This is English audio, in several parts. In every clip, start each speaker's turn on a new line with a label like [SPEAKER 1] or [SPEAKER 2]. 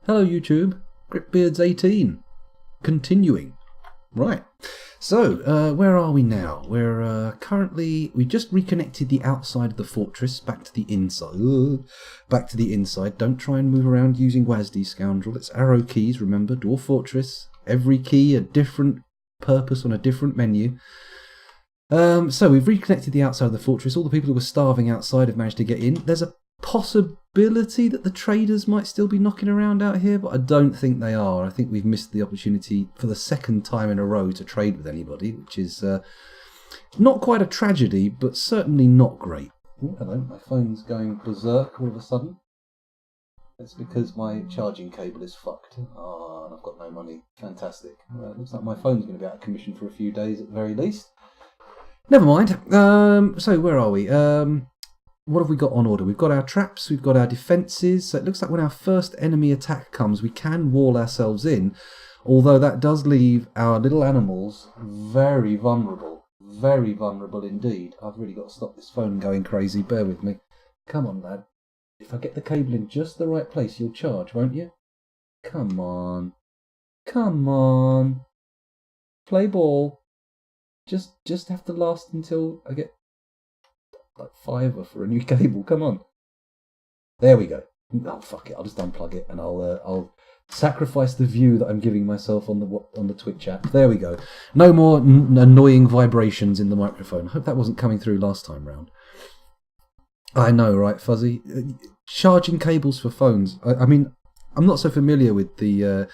[SPEAKER 1] Hello YouTube, Cryptbeards XVIII. Continuing. Right. So, where are we now? We're we just reconnected the outside of the fortress back to the inside. Back to the inside. Don't try and move around using WASD, scoundrel. It's arrow keys, remember. Dwarf Fortress. Every key a different purpose on a different menu. So we've reconnected the outside of the fortress. All the people who were starving outside have managed to get in. There's a possibility that the traders might still be knocking around out here, but I don't think they are. I think we've missed the opportunity for the second time in a row to trade with anybody, which is not quite a tragedy, but certainly not great. Oh, hello, my phone's going berserk all of a sudden. It's because my charging cable is fucked. Ah, and I've got no money. Fantastic. Well, it looks like my phone's going to be out of commission for a few days at the very least. Never mind. So where are we? What have we got on order? We've got our traps, we've got our defences. So it looks like when our first enemy attack comes, we can wall ourselves in. Although that does leave our little animals very vulnerable. Very vulnerable indeed. I've really got to stop this phone going crazy. Bear with me. Come on, lad. If I get the cable in just the right place, you'll charge, won't you? Come on. Come on. Play ball. Just have to last until I get like $5 for a new cable. Come on. There we go. Oh fuck it. I'll just unplug it and I'll sacrifice the view that I'm giving myself on the Twitch app. There we go. No more annoying vibrations in the microphone. I hope that wasn't coming through last time round. I know, right, Fuzzy? Charging cables for phones. I mean, I'm not so familiar with the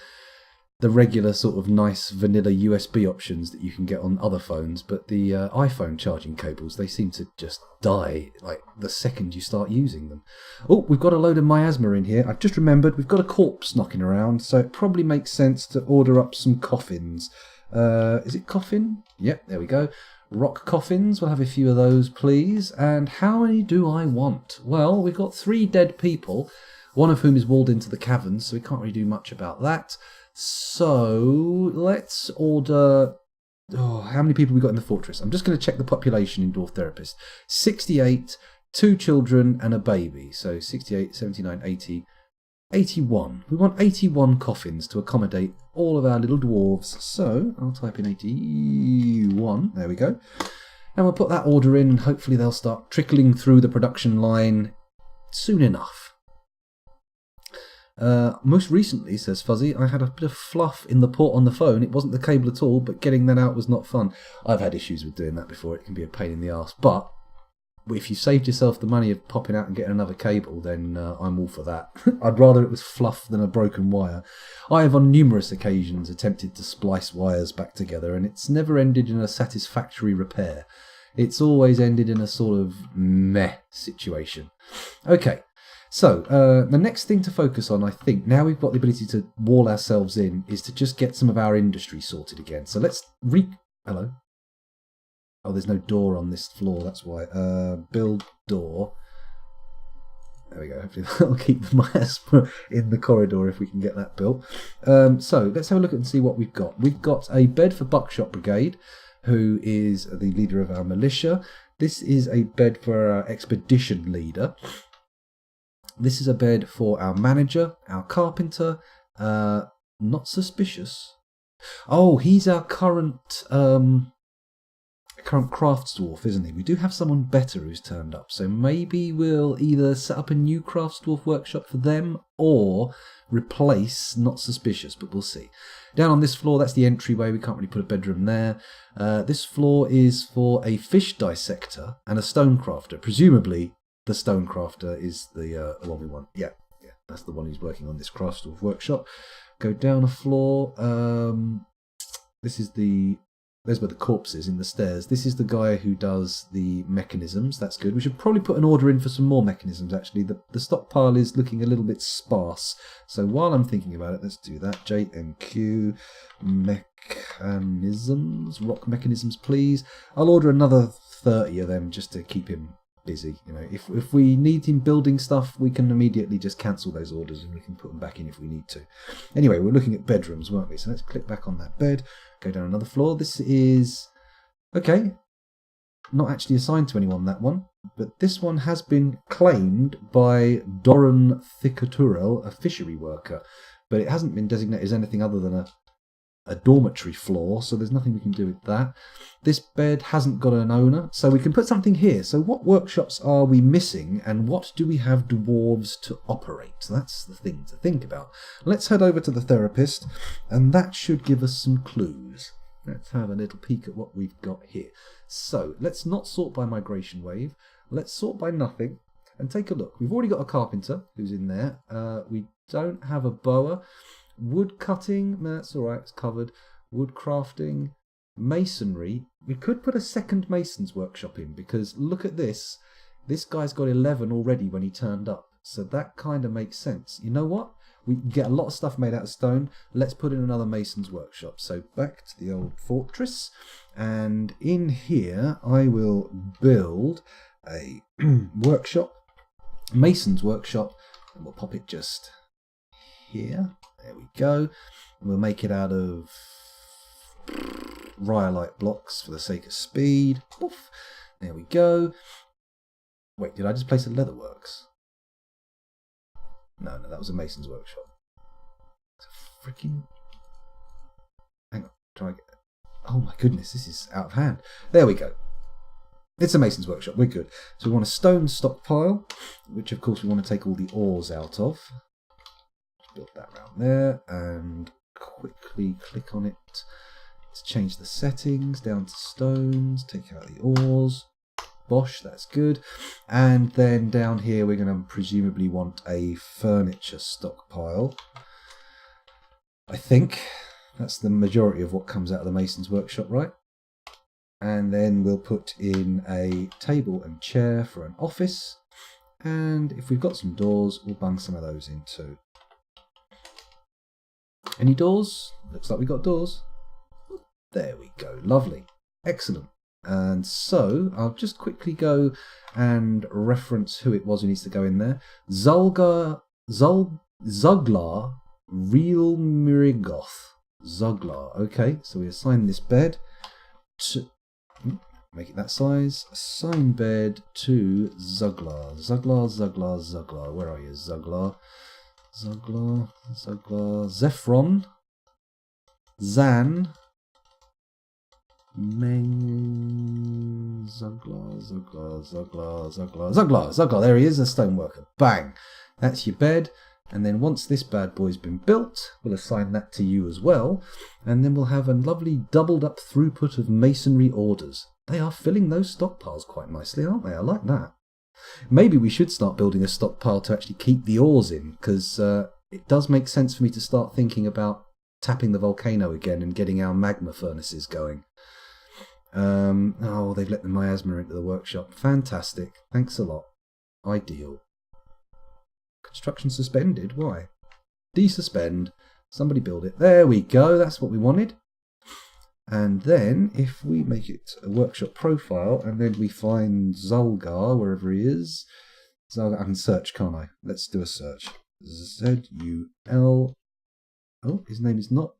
[SPEAKER 1] regular sort of nice vanilla USB options that you can get on other phones, but the iPhone charging cables, they seem to just die like the second you start using them. Oh, we've got a load of miasma in here. I've just remembered we've got a corpse knocking around, so it probably makes sense to order up some coffins. Is it coffin? Yep, there we go. Rock coffins, we'll have a few of those, please. And how many do I want? Well, we've got 3 dead people, one of whom is walled into the caverns, so we can't really do much about that. So let's order. Oh, how many people we got in the fortress? I'm just going to check the population in Dwarf Therapist. 68, 2 children and a baby. So 68, 79, 80, 81. We want 81 coffins to accommodate all of our little dwarves. So I'll type in 81. There we go. And we'll put that order in and hopefully they'll start trickling through the production line soon enough. Most recently, says Fuzzy, I had a bit of fluff in the port on the phone. It wasn't the cable at all, but getting that out was not fun. I've had issues with doing that before. It can be a pain in the arse. But if you saved yourself the money of popping out and getting another cable, then I'm all for that. I'd rather it was fluff than a broken wire. I have on numerous occasions attempted to splice wires back together, and it's never ended in a satisfactory repair. It's always ended in a sort of meh situation. Okay. So, the next thing to focus on, I think, now we've got the ability to wall ourselves in, is to just get some of our industry sorted again. So let's Hello? Oh, there's no door on this floor, that's why. Build door. There we go. Hopefully that'll keep the miasma in the corridor if we can get that built. So, let's have a look and see what we've got. We've got a bed for Buckshot Brigade, who is the leader of our militia. This is a bed for our expedition leader. This is a bed for our manager, our carpenter, not suspicious. Oh, he's our current crafts dwarf, isn't he? We do have someone better who's turned up, so maybe we'll either set up a new crafts dwarf workshop for them or replace not suspicious, but we'll see. Down on this floor, that's the entryway. We can't really put a bedroom there. This floor is for a fish dissector and a stone crafter, presumably. The stone crafter is the one we want. Yeah, that's the one who's working on this craft workshop. Go down a floor. There's where the corpse is in the stairs. This is the guy who does the mechanisms. That's good. We should probably put an order in for some more mechanisms, actually. The stockpile is looking a little bit sparse. So while I'm thinking about it, let's do that. JMQ mechanisms. Rock mechanisms, please. I'll order another 30 of them just to keep him busy. You know, if we need him building stuff, we can immediately just cancel those orders and we can put them back in if we need to. Anyway, we're looking at bedrooms, weren't we? So let's click back on that bed, go down another floor. This is okay, not actually assigned to anyone, that one, but this one has been claimed by Doran Thicaturel, a fishery worker. but it hasn't been designated as anything other than a dormitory floor, so there's nothing we can do with that. This bed hasn't got an owner, so we can put something here. So what workshops are we missing, and what do we have dwarves to operate? So that's the thing to think about. Let's head over to the therapist, and that should give us some clues. Let's have a little peek at what we've got here. So let's not sort by migration wave. Let's sort by nothing and take a look. We've already got a carpenter who's in there. We don't have a bower. Wood cutting, that's all right, it's covered. Wood crafting, masonry. We could put a second mason's workshop in, because look at this. This guy's got 11 already when he turned up. So that kind of makes sense. You know what? We get a lot of stuff made out of stone. Let's put in another mason's workshop. So back to the old fortress. And in here, I will build a workshop, mason's workshop, and we'll pop it just here. There we go. And we'll make it out of rhyolite blocks for the sake of speed. Poof. There we go. Wait, did I just place a leatherworks? No, that was a mason's workshop. It's a freaking... Hang on, try again. Oh my goodness, this is out of hand. There we go. It's a mason's workshop, we're good. So we want a stone stockpile, which of course we want to take all the ores out of. Build that around there, and quickly click on it to change the settings down to stones, take out the ores. Bosh, that's good. And then down here we're going to presumably want a furniture stockpile. I think that's the majority of what comes out of the mason's workshop, right? And then we'll put in a table and chair for an office. And if we've got some doors, we'll bung some of those in too. Any doors? Looks like we got doors. There we go. Lovely. Excellent. And so I'll just quickly go and reference who it was who needs to go in there. Zuglar Real Mirigoth. Zuglar. Okay, so we assign this bed to... Make it that size. Assign bed to Zuglar. Zuglar. Where are you, Zuglar? Zuglar. Zephron. Zan. Zuglar. There he is, a stoneworker. Bang. That's your bed. And then once this bad boy's been built, we'll assign that to you as well. And then we'll have a lovely doubled up throughput of masonry orders. They are filling those stockpiles quite nicely, aren't they? I like that. Maybe we should start building a stockpile to actually keep the ores in, because it does make sense for me to start thinking about tapping the volcano again and getting our magma furnaces going. Oh, they've let the miasma into the workshop. Fantastic. Thanks a lot. Ideal. Construction suspended. Why? Desuspend. Somebody build it. There we go. That's what we wanted. And then if we make it a workshop profile and then we find Zulgar, wherever he is. Zulgar, I can search, can't I? Let's do a search. Z-U-L... Oh, his name is not...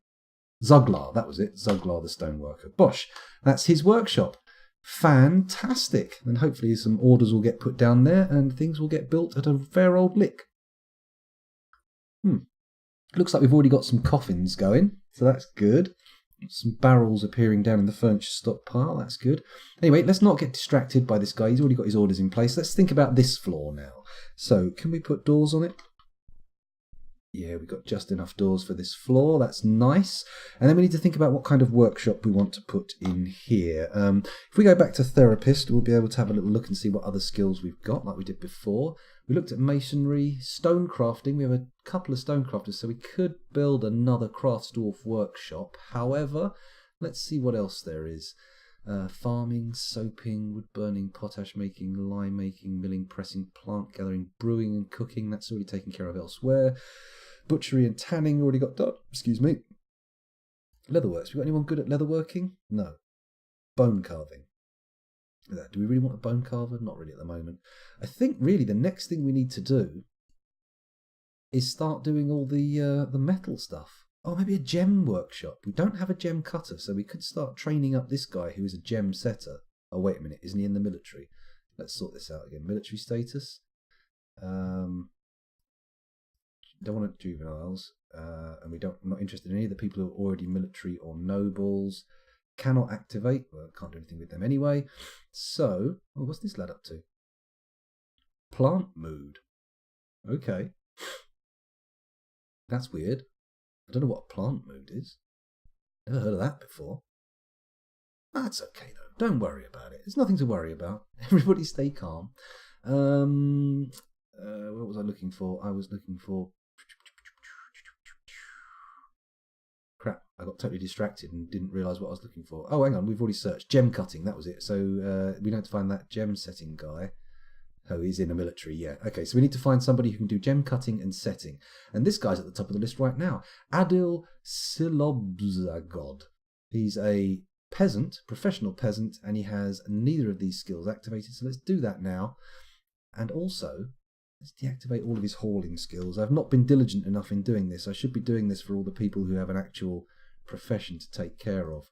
[SPEAKER 1] Zuglar, that was it. Zuglar the stoneworker. Bosh, that's his workshop. Fantastic. And hopefully some orders will get put down there and things will get built at a fair old lick. Looks like we've already got some coffins going, so that's good. Some barrels appearing down in the furniture stockpile, that's good. Anyway, let's not get distracted by this guy. He's already got his orders in place. Let's think about this floor now. So, can we put doors on it? Yeah, we've got just enough doors for this floor. That's nice. And then we need to think about what kind of workshop we want to put in here. If we go back to therapist, we'll be able to have a little look and see what other skills we've got, like we did before. We looked at masonry, stone crafting. We have a couple of stone crafters, so we could build another craftsdwarf workshop. However, let's see what else there is. Farming, soaping, wood burning, potash making, lime making, milling, pressing, plant gathering, brewing and cooking. That's already taken care of elsewhere. Butchery and tanning already got done. Excuse me. Leatherworks. We got anyone good at leatherworking? No. Bone carving. Do we really want a bone carver? Not really at the moment. I think really the next thing we need to do is start doing all the metal stuff. Oh, maybe a gem workshop. We don't have a gem cutter, so we could start training up this guy who is a gem setter. Oh, wait a minute. Isn't he in the military? Let's sort this out again. Military status. Don't want juveniles, and I'm not interested in any of the people who are already military or nobles. Cannot activate. Well, can't do anything with them anyway. So, what's this lad up to? Plant mood. Okay. That's weird. I don't know what a plant mood is. Never heard of that before. That's okay though. Don't worry about it. There's nothing to worry about. Everybody stay calm. What was I looking for? I was looking for... Crap, I got totally distracted and didn't realise what I was looking for. Oh, hang on, we've already searched. Gem cutting, that was it. So we need to find that gem setting guy. Oh, he's in the military, yeah. Okay, so we need to find somebody who can do gem cutting and setting. And this guy's at the top of the list right now. Adil Silobzagod. He's a peasant, professional peasant, and he has neither of these skills activated. So let's do that now. And also, let's deactivate all of his hauling skills. I've not been diligent enough in doing this. I should be doing this for all the people who have an actual profession to take care of.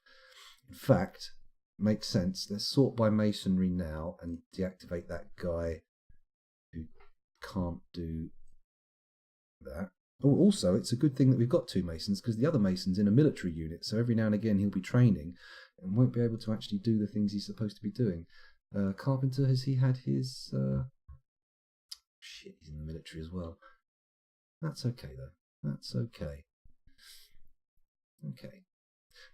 [SPEAKER 1] In fact, makes sense. Let's sort by masonry now and deactivate that guy who can't do that. Oh, also, it's a good thing that we've got 2 masons, because the other mason's in a military unit, so every now and again he'll be training and won't be able to actually do the things he's supposed to be doing. Carpenter, has he had his... Shit, he's in the military as well. That's okay, though. That's okay. Okay.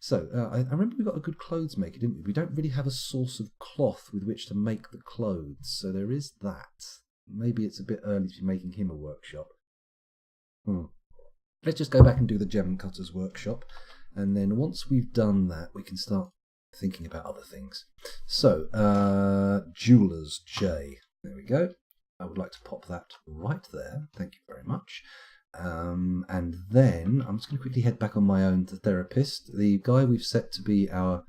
[SPEAKER 1] So, I remember we got a good clothes maker, didn't we? We don't really have a source of cloth with which to make the clothes, so there is that. Maybe it's a bit early to be making him a workshop. Let's just go back and do the gem cutters workshop, and then once we've done that, we can start thinking about other things. So, Jewelers J. There we go. I would like to pop that right there. Thank you very much. And then I'm just going to quickly head back on my own to therapist. The guy we've set to be our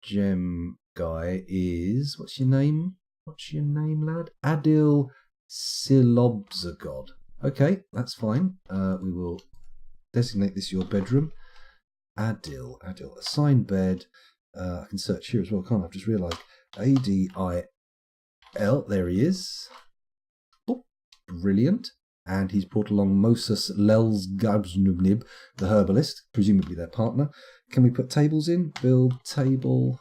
[SPEAKER 1] gem guy is... What's your name? What's your name, lad? Adil Silobzagod. Okay, that's fine. We will designate this your bedroom. Adil. Assigned bed. I can search here as well, can't I? I've just realised. ADIL. There he is. Oh, brilliant. And he's brought along Moses Lelsgabznubnib, the herbalist, presumably their partner. Can we put tables in? Build table.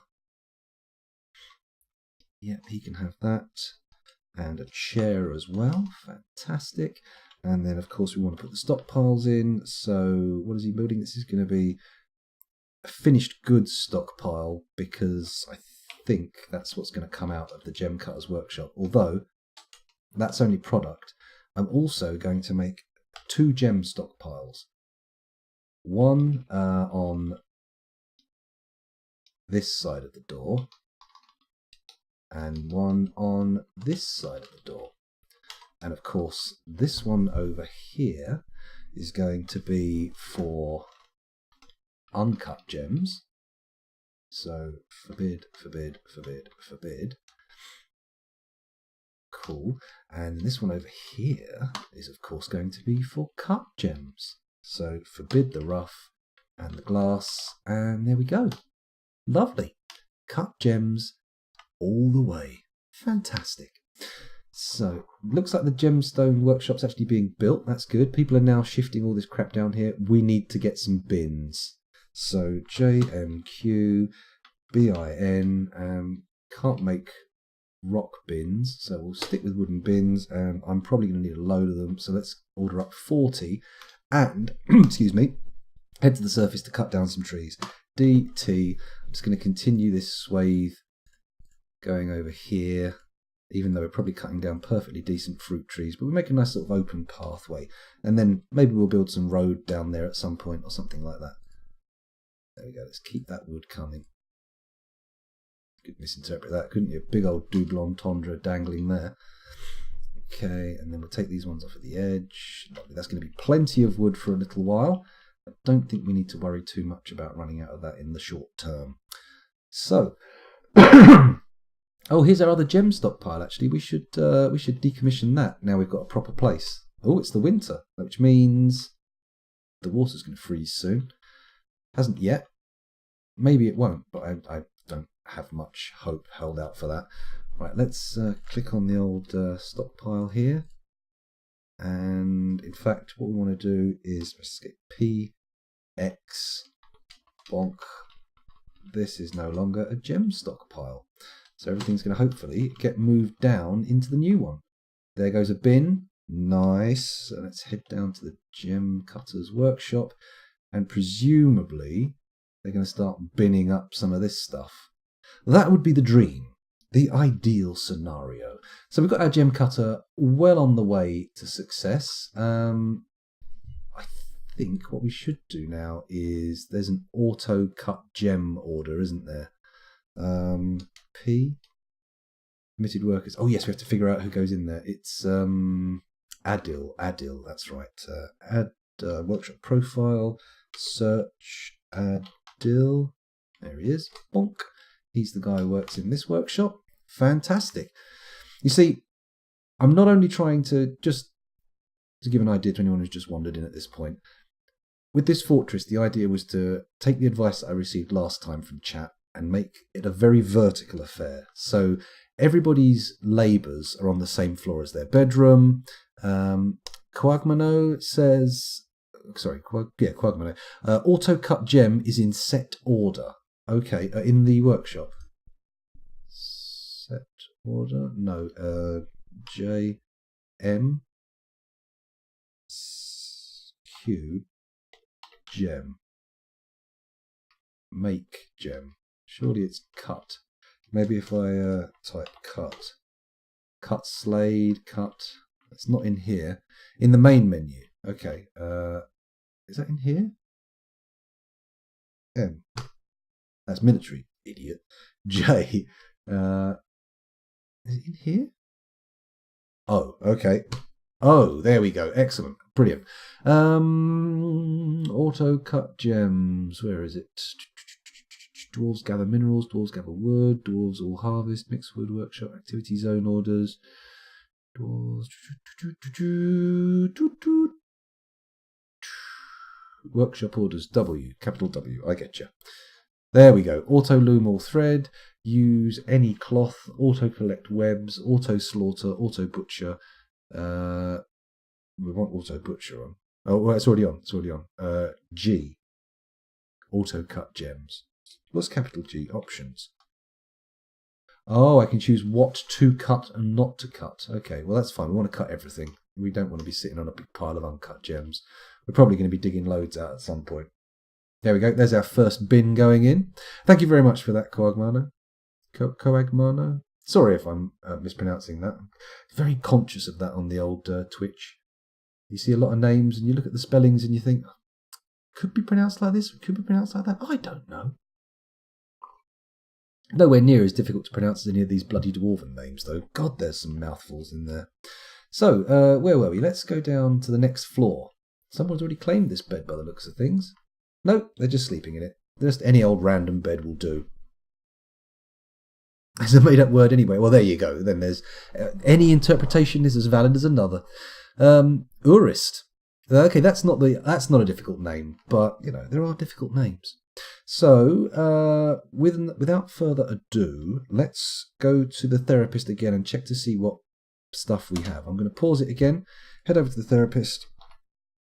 [SPEAKER 1] Yep, he can have that. And a chair as well. Fantastic. And then, of course, we want to put the stockpiles in. So, what is he building? This is going to be a finished goods stockpile, because I think that's what's going to come out of the gem cutter's workshop. Although, that's only product. I'm also going to make 2 gem stockpiles. One on this side of the door, and one on this side of the door. And of course, this one over here is going to be for uncut gems. So, forbid. Cool. And this one over here is, of course, going to be for cut gems. So, forbid the rough and the glass. And there we go. Lovely. Cut gems all the way. Fantastic. So, looks like the gemstone workshop's actually being built. That's good. People are now shifting all this crap down here. We need to get some bins. So, JMQ, BIN, can't make rock bins, so we'll stick with wooden bins, and I'm probably going to need a load of them, so let's order up 40, and, excuse me, head to the surface to cut down some trees. DT, I'm just going to continue this swathe going over here, even though we're probably cutting down perfectly decent fruit trees, but we'll make a nice sort of open pathway, and then maybe we'll build some road down there at some point, or something like that. There we go, let's keep that wood coming. Could misinterpret that, couldn't you? Big old double entendre dangling there. Okay, and then we'll take these ones off at the edge. Lovely. That's going to be plenty of wood for a little while. I don't think we need to worry too much about running out of that in the short term. So, oh, here's our other gem stockpile. Actually, we should decommission that. Now we've got a proper place. Oh, it's the winter, which means the water's going to freeze soon. Hasn't yet. Maybe it won't, but I don't have much hope held out for that. Right, let's click on the old stockpile here. And in fact, what we want to do is escape P, X, bonk. This is no longer a gem stockpile. So everything's going to hopefully get moved down into the new one. There goes a bin. Nice. So let's head down to the gem cutter's workshop. And presumably, they're going to start binning up some of this stuff. That would be the dream. The ideal scenario. So we've got our gem cutter well on the way to success. I think what we should do now is there's an auto cut gem order, isn't there? P permitted workers. Oh yes, we have to figure out who goes in there. It's Adil. That's right. Add workshop profile. Search Adil. There he is. Bonk. He's the guy who works in this workshop. Fantastic. You see, I'm not only trying to just to give an idea to anyone who's just wandered in at this point. With this fortress, the idea was to take the advice that I received last time from chat and make it a very vertical affair. So everybody's labours are on the same floor as their bedroom. Quagmano says... Sorry, Quagmano. Auto-cut gem is in set order. Okay, in the workshop. Set order? No. J M Q gem. Make gem. Surely it's cut. Maybe if I type cut. Cut Slade, cut. It's not in here. In the main menu. Okay. Is that in here? M. That's military, idiot. J. Is it in here? Oh, okay. Oh, there we go. Excellent. Brilliant. Auto cut gems. Where is it? Dwarves gather minerals. Dwarves gather wood. Dwarves all harvest. Mixed wood workshop. Activity zone orders. Dwarves. Workshop orders. W. Capital W. I get you. There we go. Auto loom all thread. Use any cloth. Auto collect webs. Auto slaughter. Auto butcher. We want auto butcher on. Oh, well, it's already on. It's already on. G. Auto cut gems. What's capital G? Options. Oh, I can choose what to cut and not to cut. Okay, well, that's fine. We want to cut everything. We don't want to be sitting on a big pile of uncut gems. We're probably going to be digging loads out at some point. There we go. There's our first bin going in. Thank you very much for that, Coagmano. Coagmano? Sorry if I'm mispronouncing that. I'm very conscious of that on the old Twitch. You see a lot of names and you look at the spellings and you think, could be pronounced like this, could be pronounced like that. I don't know. Nowhere near as difficult to pronounce as any of these bloody dwarven names, though. God, there's some mouthfuls in there. So, where were we? Let's go down to the next floor. Someone's already claimed this bed by the looks of things. No, they're just sleeping in it. Just any old random bed will do. It's a made-up word anyway. Well, there you go. Then there's any interpretation is as valid as another. Urist. Okay, that's not a difficult name, but you know there are difficult names. So, without further ado, let's go to the therapist again and check to see what stuff we have. I'm going to pause it again. Head over to the therapist.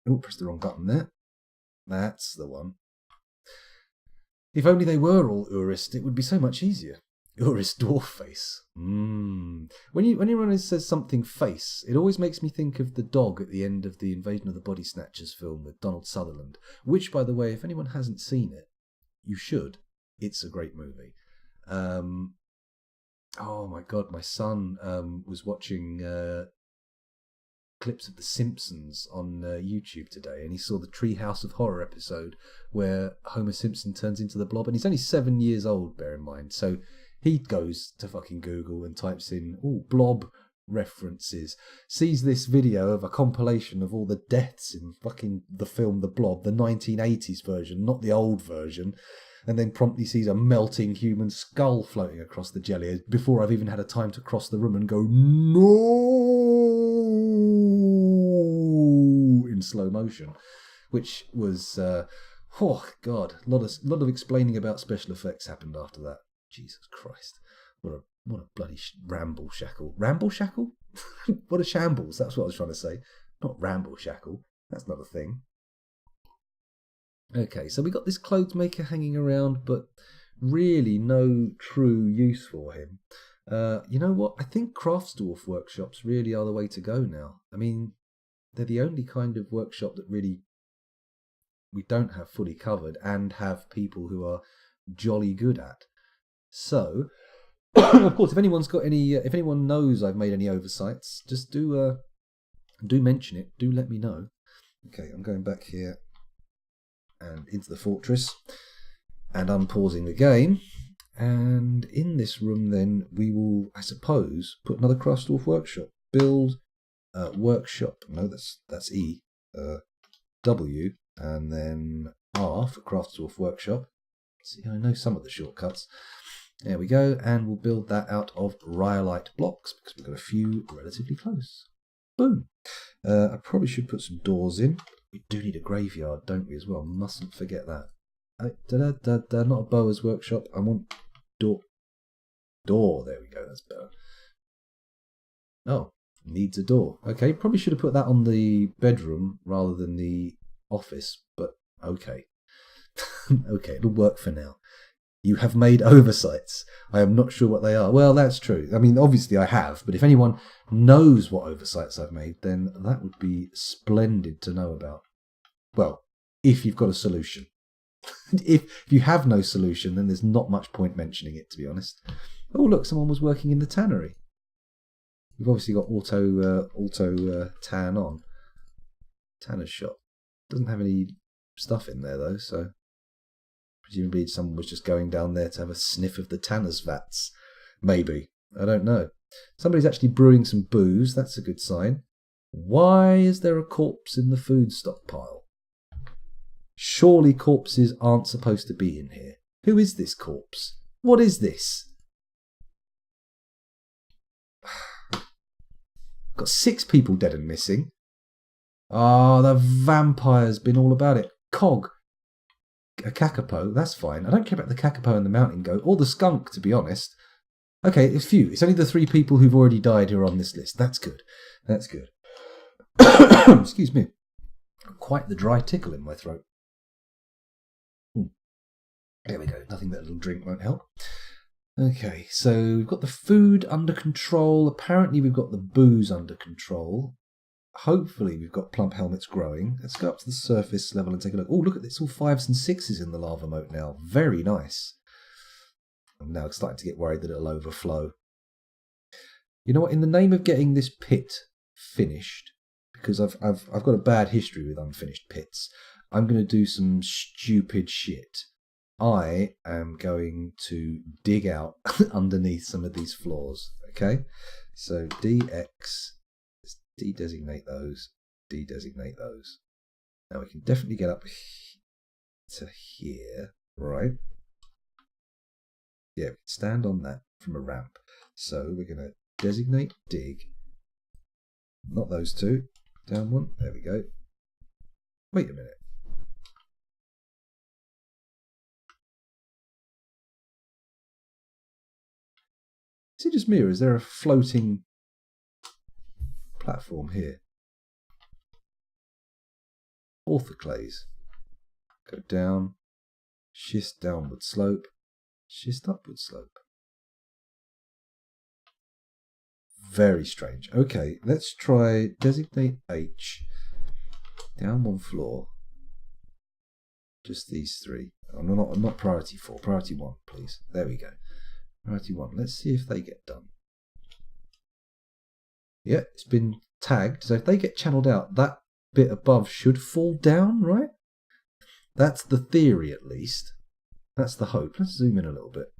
[SPEAKER 1] Oh, press the wrong button there. That's the one. If only they were all Urist, it would be so much easier. Urist dwarf face. When anyone says something face, it always makes me think of the dog at the end of the Invasion of the Body Snatchers film with Donald Sutherland, which, by the way, if anyone hasn't seen it, you should. It's a great movie. Oh my God, my son was watching clips of The Simpsons on YouTube today, and he saw the Treehouse of Horror episode where Homer Simpson turns into the Blob, and he's only 7 years old, bear in mind, so he goes to fucking Google and types in Blob references, sees this video of a compilation of all the deaths in fucking the film The Blob, the 1980s version, not the old version, and then promptly sees a melting human skull floating across the jelly before I've even had a time to cross the room and go, no, in slow motion, which was, oh God, a lot of explaining about special effects happened after that. Jesus Christ. What a bloody ramble shackle. Ramble shackle? What a shambles. That's what I was trying to say. Not ramble shackle. That's not a thing. Okay, so we got this clothes maker hanging around, but really no true use for him. You know what? I think Craftsdorf workshops really are the way to go now. I mean, they're the only kind of workshop that really we don't have fully covered and have people who are jolly good at. So, of course, if anyone's got any, if anyone knows I've made any oversights, just do mention it. Do let me know. Okay, I'm going back here and into the fortress and unpausing the game. And in this room, then we will, I suppose, put another Craftsdorf workshop. Build workshop. No, that's E. W and then R for Craftsdorf workshop. See, I know some of the shortcuts. There we go, and we'll build that out of rhyolite blocks because we've got a few relatively close. Boom. I probably should put some doors in. We do need a graveyard, don't we, as well? Mustn't forget that. Not a bower's workshop. I want door. There we go, that's better. Oh, needs a door. Okay, probably should have put that on the bedroom rather than the office, but okay. Okay, it'll work for now. You have made oversights. I am not sure what they are. Well, that's true. I mean, obviously I have, but if anyone knows what oversights I've made, then that would be splendid to know about. Well, if you've got a solution. If you have no solution, then there's not much point mentioning it, to be honest. Oh, look, someone was working in the tannery. We've obviously got auto tan on. Tanner's shop. Doesn't have any stuff in there, though, so presumably someone was just going down there to have a sniff of the tanner's vats. Maybe. I don't know. Somebody's actually brewing some booze. That's a good sign. Why is there a corpse in the food stockpile? Surely corpses aren't supposed to be in here. Who is this corpse? What is this? Got 6 people dead and missing. Ah, the vampire's been all about it. Cog. A kakapo, that's fine. I don't care about the kakapo and the mountain goat, or the skunk, to be honest. Okay, it's few. It's only the 3 people who've already died who are on this list. That's good. That's good. Excuse me. Quite the dry tickle in my throat. There we go. Nothing that a little drink won't help. Okay, so we've got the food under control. Apparently we've got the booze under control. Hopefully we've got plump helmets growing. Let's go up to the surface level and take a look. Oh, look at this. All 5s and 6s in the lava moat now. Very nice. I'm now starting to get worried that it'll overflow. You know what? In the name of getting this pit finished, because I've got a bad history with unfinished pits, I'm going to do some stupid shit. I am going to dig out underneath some of these floors. Okay? So DX... Dedesignate those. Dedesignate those. Now we can definitely get up to here, right? Yeah, we can stand on that from a ramp. So we're going to designate dig. Not those 2. Down 1. There we go. Wait a minute. Is it just me, or is there a floating platform here? Orthoclase. Go down. Schist downward slope. Schist upward slope. Very strange. Okay, let's try designate H. Down 1 floor. Just these 3. Oh, no, not priority 4. Priority 1, please. There we go. Priority 1. Let's see if they get done. Yeah, it's been tagged. So if they get channeled out, that bit above should fall down, right? That's the theory, at least. That's the hope. Let's zoom in a little bit.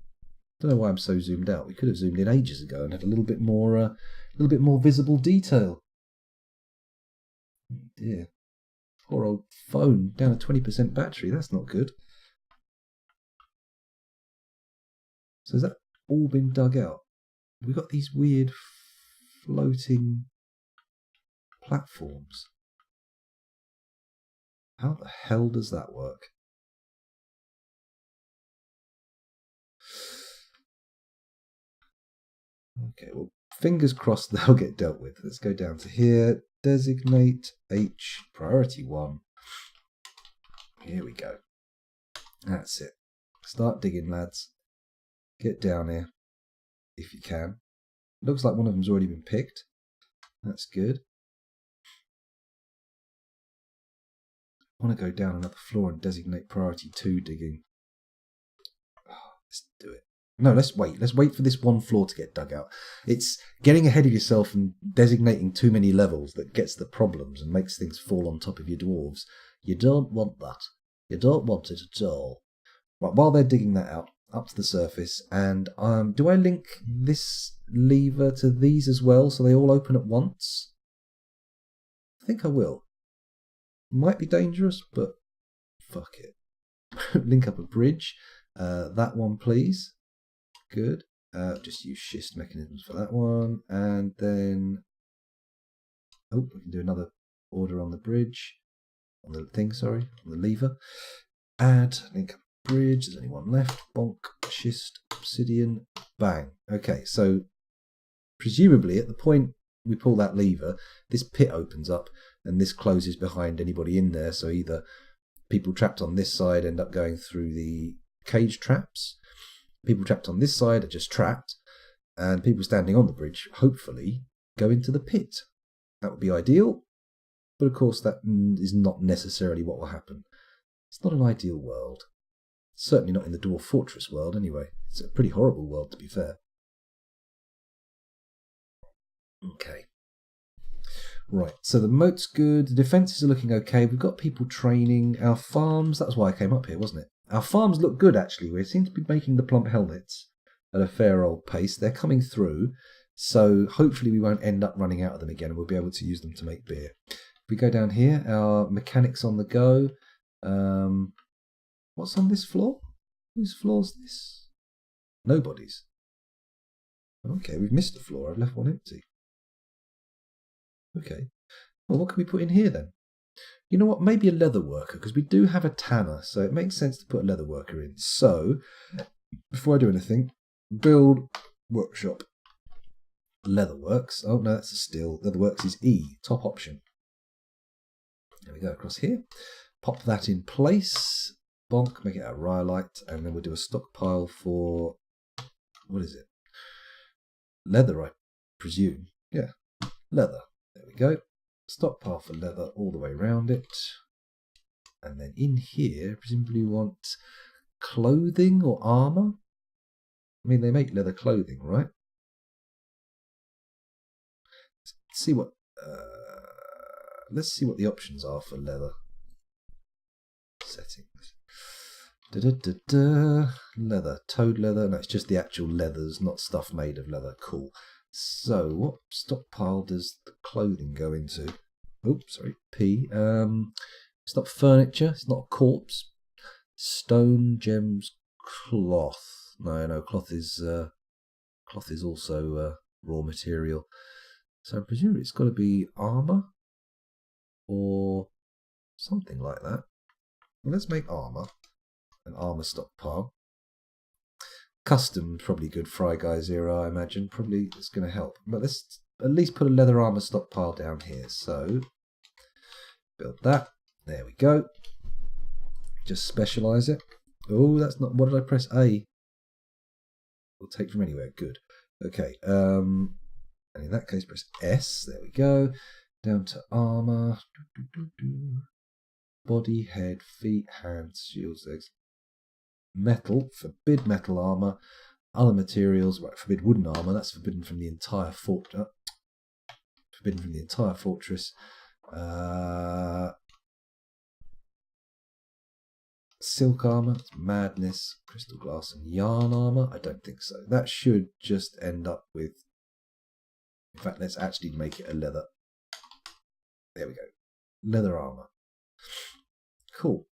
[SPEAKER 1] Don't know why I'm so zoomed out. We could have zoomed in ages ago and had a little bit more visible detail. Oh dear. Poor old phone, down to 20% battery. That's not good. So has that all been dug out? We've got these weird floating platforms. How the hell does that work? Okay, well, fingers crossed they'll get dealt with. Let's go down to here. designate H priority 1. Here we go. That's it. Start digging, lads. Get down here if you can. Looks like one of them's already been picked. That's good. I want to go down another floor and designate priority 2 digging. Oh, let's do it. No, let's wait. Let's wait for this one floor to get dug out. It's getting ahead of yourself and designating too many levels that gets the problems and makes things fall on top of your dwarves. You don't want that. You don't want it at all. Right, while they're digging that out, up to the surface, and do I link this lever to these as well so they all open at once? I think I will. Might be dangerous, but fuck it. Link up a bridge. That one, please. Good. Just use schist mechanisms for that one. And then... oh, we can do another order on the bridge. On the thing, sorry. On the lever. Add, link up bridge. There's only one left. Bonk, schist, obsidian, bang. Okay, so presumably at the point we pull that lever, this pit opens up and this closes behind anybody in there. So either people trapped on this side end up going through the cage traps, people trapped on this side are just trapped, and people standing on the bridge, hopefully, go into the pit. That would be ideal, but of course that is not necessarily what will happen. It's not an ideal world. Certainly not in the Dwarf Fortress world, anyway. It's a pretty horrible world, to be fair. Okay. Right, so the moat's good, the defences are looking okay, we've got people training, our farms, that's why I came up here, wasn't it? Our farms look good, actually. We seem to be making the plump helmets at a fair old pace. They're coming through, so hopefully we won't end up running out of them again and we'll be able to use them to make beer. If we go down here, our mechanics on the go. What's on this floor? Whose floor's this? Nobody's. Okay, we've missed a floor. I've left one empty. Okay. Well, what can we put in here then? You know what? Maybe a leather worker, because we do have a tanner, so it makes sense to put a leather worker in. So, before I do anything, build workshop. Leatherworks. Oh, no, that's a steel. Leatherworks is E, top option. There we go, across here. Pop that in place. Bonk, make it out of rhyolite, and then we'll do a stockpile for... what is it? Leather, I presume. Yeah, leather. There we go. Stockpile for leather all the way around it. And then in here, presumably we want clothing or armour. I mean, they make leather clothing, right? Let's see what the options are for leather. Settings. Leather, toad leather. No, it's just the actual leathers, not stuff made of leather. Cool. So, what stockpile does the clothing go into? Oops, sorry, P. It's not furniture. It's not a corpse. Stone, gems, cloth. No, cloth is also raw material. So I presume it's got to be armor or something like that. Well, let's make armor. An armor stockpile. Custom, probably good Fry Guy Zero, I imagine. Probably it's going to help. But let's at least put a leather armor stockpile down here. So, build that. There we go. Just specialize it. Oh, that's not... what did I press? A. We'll take from anywhere. Good. Okay. And in that case, press S. There we go. Down to armor. Body, head, feet, hands, shields, legs. Metal, forbid metal armor. Other materials, right, forbid wooden armor. That's forbidden from the entire fortress. Forbidden from the entire fortress. Silk armor, it's madness. Crystal glass and yarn armor. I don't think so. That should just end up with... in fact, let's actually make it a leather. There we go. Leather armor. Cool.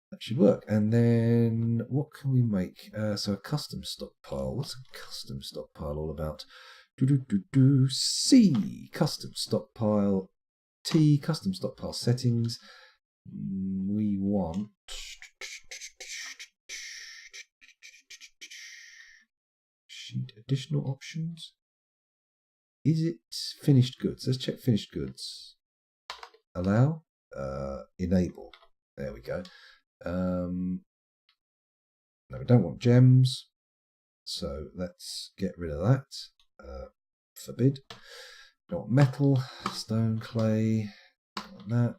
[SPEAKER 1] That should work. And then what can we make? So a custom stockpile. What's a custom stockpile all about? C. Custom stockpile. T. Custom stockpile settings. We want... sheet additional options. Is it finished goods? Let's check finished goods. Allow. Enable. There we go. No, we don't want gems. So let's get rid of that. Forbid. Don't want metal, stone, clay. Don't want that.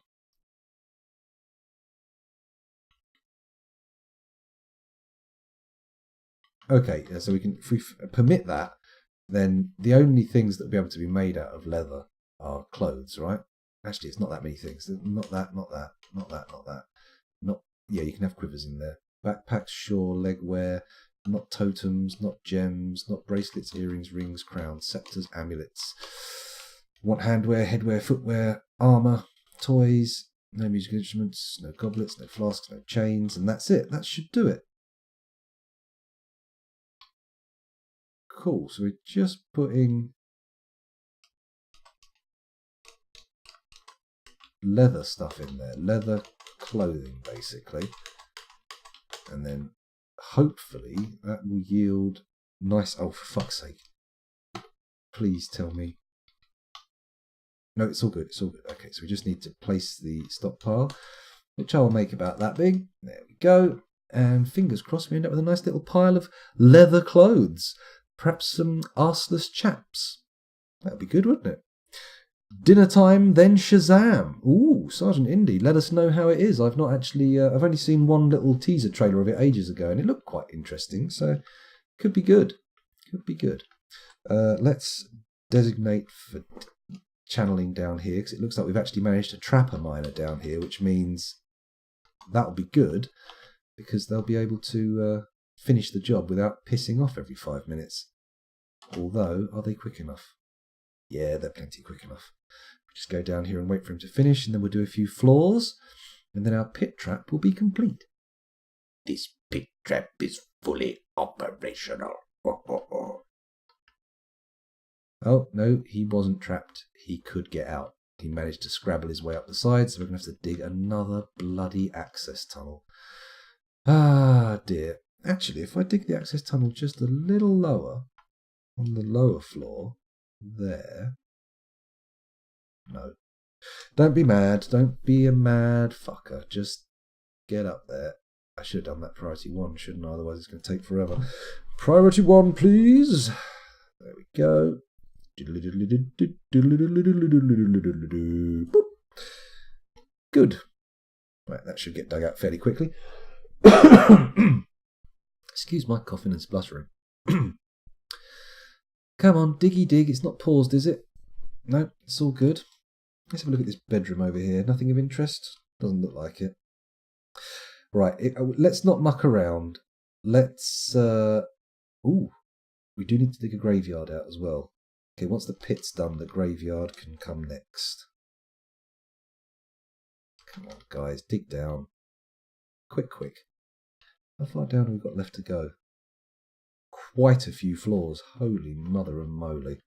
[SPEAKER 1] Okay, so we can, if we permit that, then the only things that will be able to be made out of leather are clothes, right? Actually, it's not that many things. Not that, not that, not that, not that. Not, yeah, you can have quivers in there. Backpacks, sure, leg wear, not totems, not gems, not bracelets, earrings, rings, crowns, scepters, amulets. Want handwear, headwear, footwear, armor, toys, no musical instruments, no goblets, no flasks, no chains, and that's it. That should do it. Cool, so we're just putting leather stuff in there, leather clothing basically, and then hopefully that will yield nice, oh for fuck's sake, please tell me, no, it's all good, it's all good. Okay, so we just need to place the stockpile, which I will make about that big. There we go, and fingers crossed we end up with a nice little pile of leather clothes. Perhaps some arseless chaps. That would be good, wouldn't it? Dinner time, then Shazam. Ooh, Sergeant Indy, let us know how it is. I've not actually, I've only seen one little teaser trailer of it ages ago, and it looked quite interesting, so could be good. Could be good. Let's designate for channeling down here, because it looks like we've actually managed to trap a miner down here, which means that'll be good, because they'll be able to finish the job without pissing off every 5 minutes. Although, are they quick enough? Yeah, they're plenty quick enough. We just go down here and wait for him to finish, and then we'll do a few floors, and then our pit trap will be complete.
[SPEAKER 2] This pit trap is fully operational.
[SPEAKER 1] Oh, no, he wasn't trapped. He could get out. He managed to scrabble his way up the side, so we're going to have to dig another bloody access tunnel. Ah, dear. Actually, if I dig the access tunnel just a little lower, on the lower floor, there. No. Don't be mad. Don't be a mad fucker. Just get up there. I should have done that priority 1, shouldn't I? Otherwise it's going to take forever. Priority 1, please. There we go. Good. Right, that should get dug out fairly quickly. Excuse my coughing and spluttering. Come on, diggy dig. It's not paused, is it? No, it's all good. Let's have a look at this bedroom over here. Nothing of interest? Doesn't look like it. Right, let's not muck around. Let's... Ooh, we do need to dig a graveyard out as well. Okay, once the pit's done, the graveyard can come next. Come on, guys, dig down. Quick, quick. How far down have we got left to go? Quite a few floors. Holy mother and moly.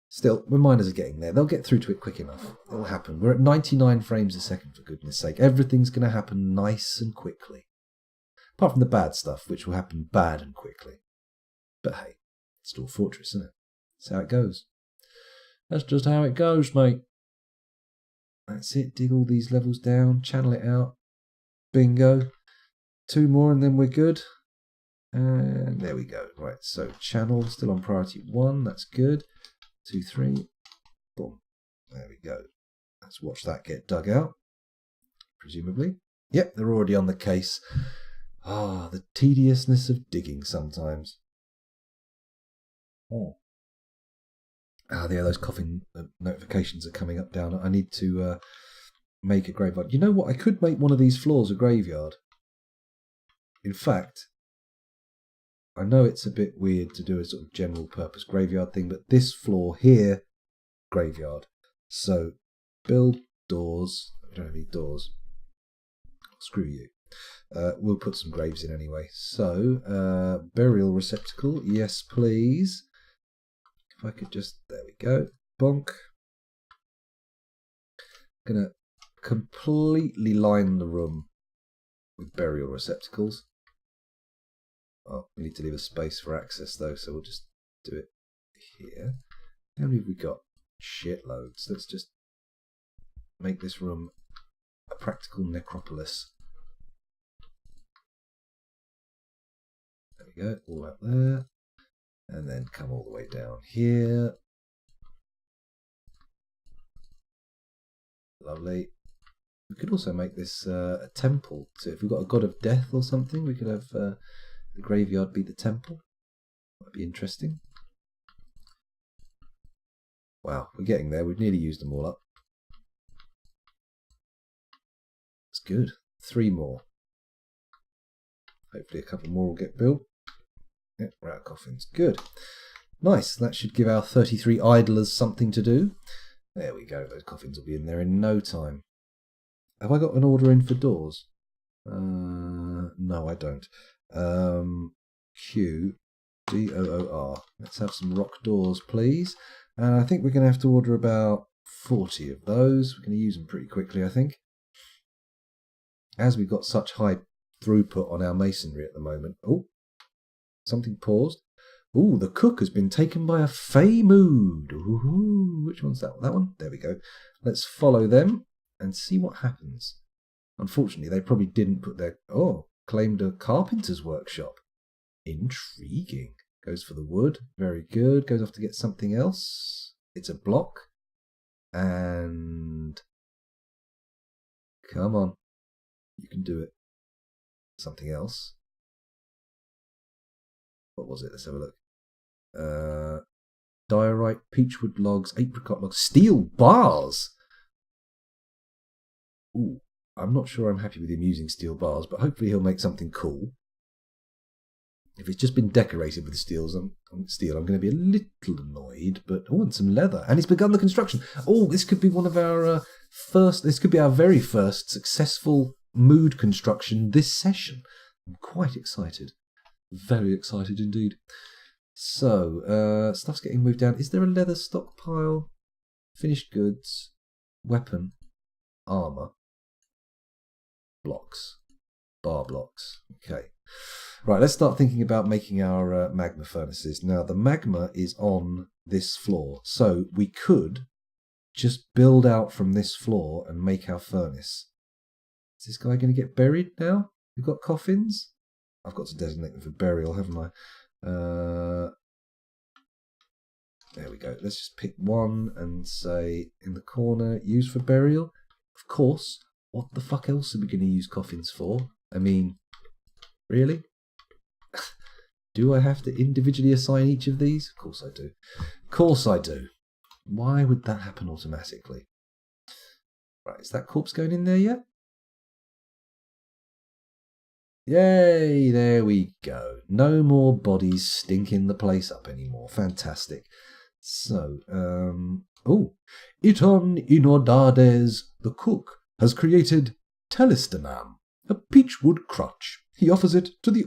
[SPEAKER 1] Still, the miners are getting there. They'll get through to it quick enough. It'll happen. We're at 99 frames a second, for goodness sake. Everything's going to happen nice and quickly. Apart from the bad stuff, which will happen bad and quickly. But hey, it's still Fortress, isn't it? That's how it goes. That's just how it goes, mate. That's it. Dig all these levels down. Channel it out. Bingo. 2 more and then we're good. And there we go. Right, so channel still on priority 1. That's good. 2, 3. Boom. There we go. Let's watch that get dug out. Presumably. Yep, they're already on the case. Ah, the tediousness of digging sometimes. Oh. Ah, yeah, those coughing notifications are coming up down. I need to make a graveyard. You know what? I could make one of these floors a graveyard. In fact, I know it's a bit weird to do a sort of general purpose graveyard thing, but this floor here, graveyard. So, build doors. We don't have any doors. Screw you. We'll put some graves in anyway. So, burial receptacle. Yes, please. If I could just, there we go. Bonk. Gonna completely line the room with burial receptacles. Oh, we need to leave a space for access though, so we'll just do it here. How many have we got? Shitloads. Let's just make this room a practical necropolis. There we go, all up there. And then come all the way down here. Lovely. We could also make this a temple. So if we've got a god of death or something, we could have the graveyard be the temple. That'd be interesting. Wow, we're getting there. We've nearly used them all up. That's good. 3 more. Hopefully a couple more will get built. Yep, we're out of coffins. Good. Nice. That should give our 33 idlers something to do. There we go. Those coffins will be in there in no time. Have I got an order in for doors? No, I don't. Q DOOR. Let's have some rock doors, please. I think we're going to have to order about 40 of those. We're going to use them pretty quickly, I think. As we've got such high throughput on our masonry at the moment. Oh, something paused. Oh, the cook has been taken by a fey mood. Ooh, which one's that one? That one? There we go. Let's follow them and see what happens. Unfortunately, they probably didn't put their... Oh, claimed a carpenter's workshop. Intriguing. Goes for the wood. Very good. Goes off to get something else. It's a block. And... Come on. You can do it. Something else. What was it? Let's have a look. Diorite, peachwood logs, apricot logs, steel bars! Ooh, I'm not sure I'm happy with him using steel bars, but hopefully he'll make something cool. If it's just been decorated with steel, I'm going to be a little annoyed, but oh, and some leather. And he's begun the construction. Oh, this could be one of our this could be our very first successful mood construction this session. I'm quite excited. Very excited indeed. So, stuff's getting moved down. Is there a leather stockpile? Finished goods, weapon, armour, blocks, bar blocks. Okay. Right, let's start thinking about making our magma furnaces. Now, the magma is on this floor, so we could just build out from this floor and make our furnace. Is this guy going to get buried now? We've got coffins? I've got to designate them for burial, haven't I? There we go. Let's just pick one and say in the corner, use for burial. Of course. What the fuck else are we going to use coffins for? I mean, really? Do I have to individually assign each of these? Of course I do. Of course I do. Why would that happen automatically? Right, is that corpse going in there yet? Yay, there we go. No more bodies stinking the place up anymore. Fantastic. So, Iton Inodades, the cook, has created Telestanam, a peachwood crutch. He offers it to the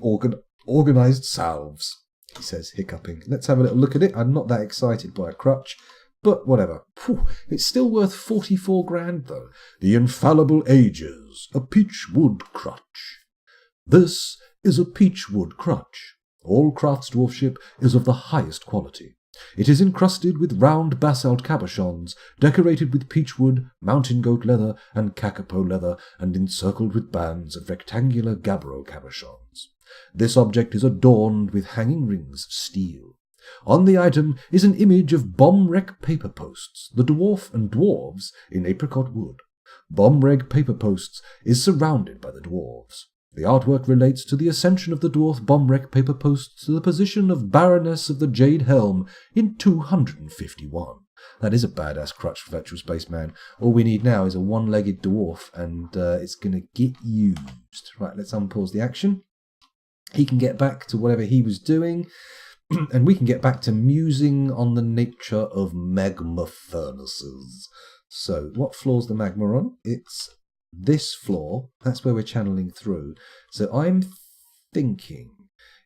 [SPEAKER 1] organised salves, he says, hiccuping. Let's have a little look at it. I'm not that excited by a crutch, but whatever. Phew, it's still worth 44 grand, though. The infallible ages, a peachwood crutch. This is a peachwood crutch. All crafts dwarfship is of the highest quality. It is encrusted with round basalt cabochons, decorated with peachwood, mountain goat leather, and kakapo leather, and encircled with bands of rectangular gabbro cabochons. This object is adorned with hanging rings of steel. On the item is an image of bomb-wreck paper posts, the dwarf and dwarves in apricot wood. Bomb-wreck paper posts is surrounded by the dwarves. The artwork relates to the ascension of the dwarf bomb-wreck paper posts to the position of Baroness of the Jade Helm in 251. That is a badass crutch for Virtual Spaceman. All we need now is a one-legged dwarf, and it's going to get used. Right, let's unpause the action. He can get back to whatever he was doing, and we can get back to musing on the nature of magma furnaces. So, what floor's the magma on? It's this floor. That's where we're channeling through. So I'm thinking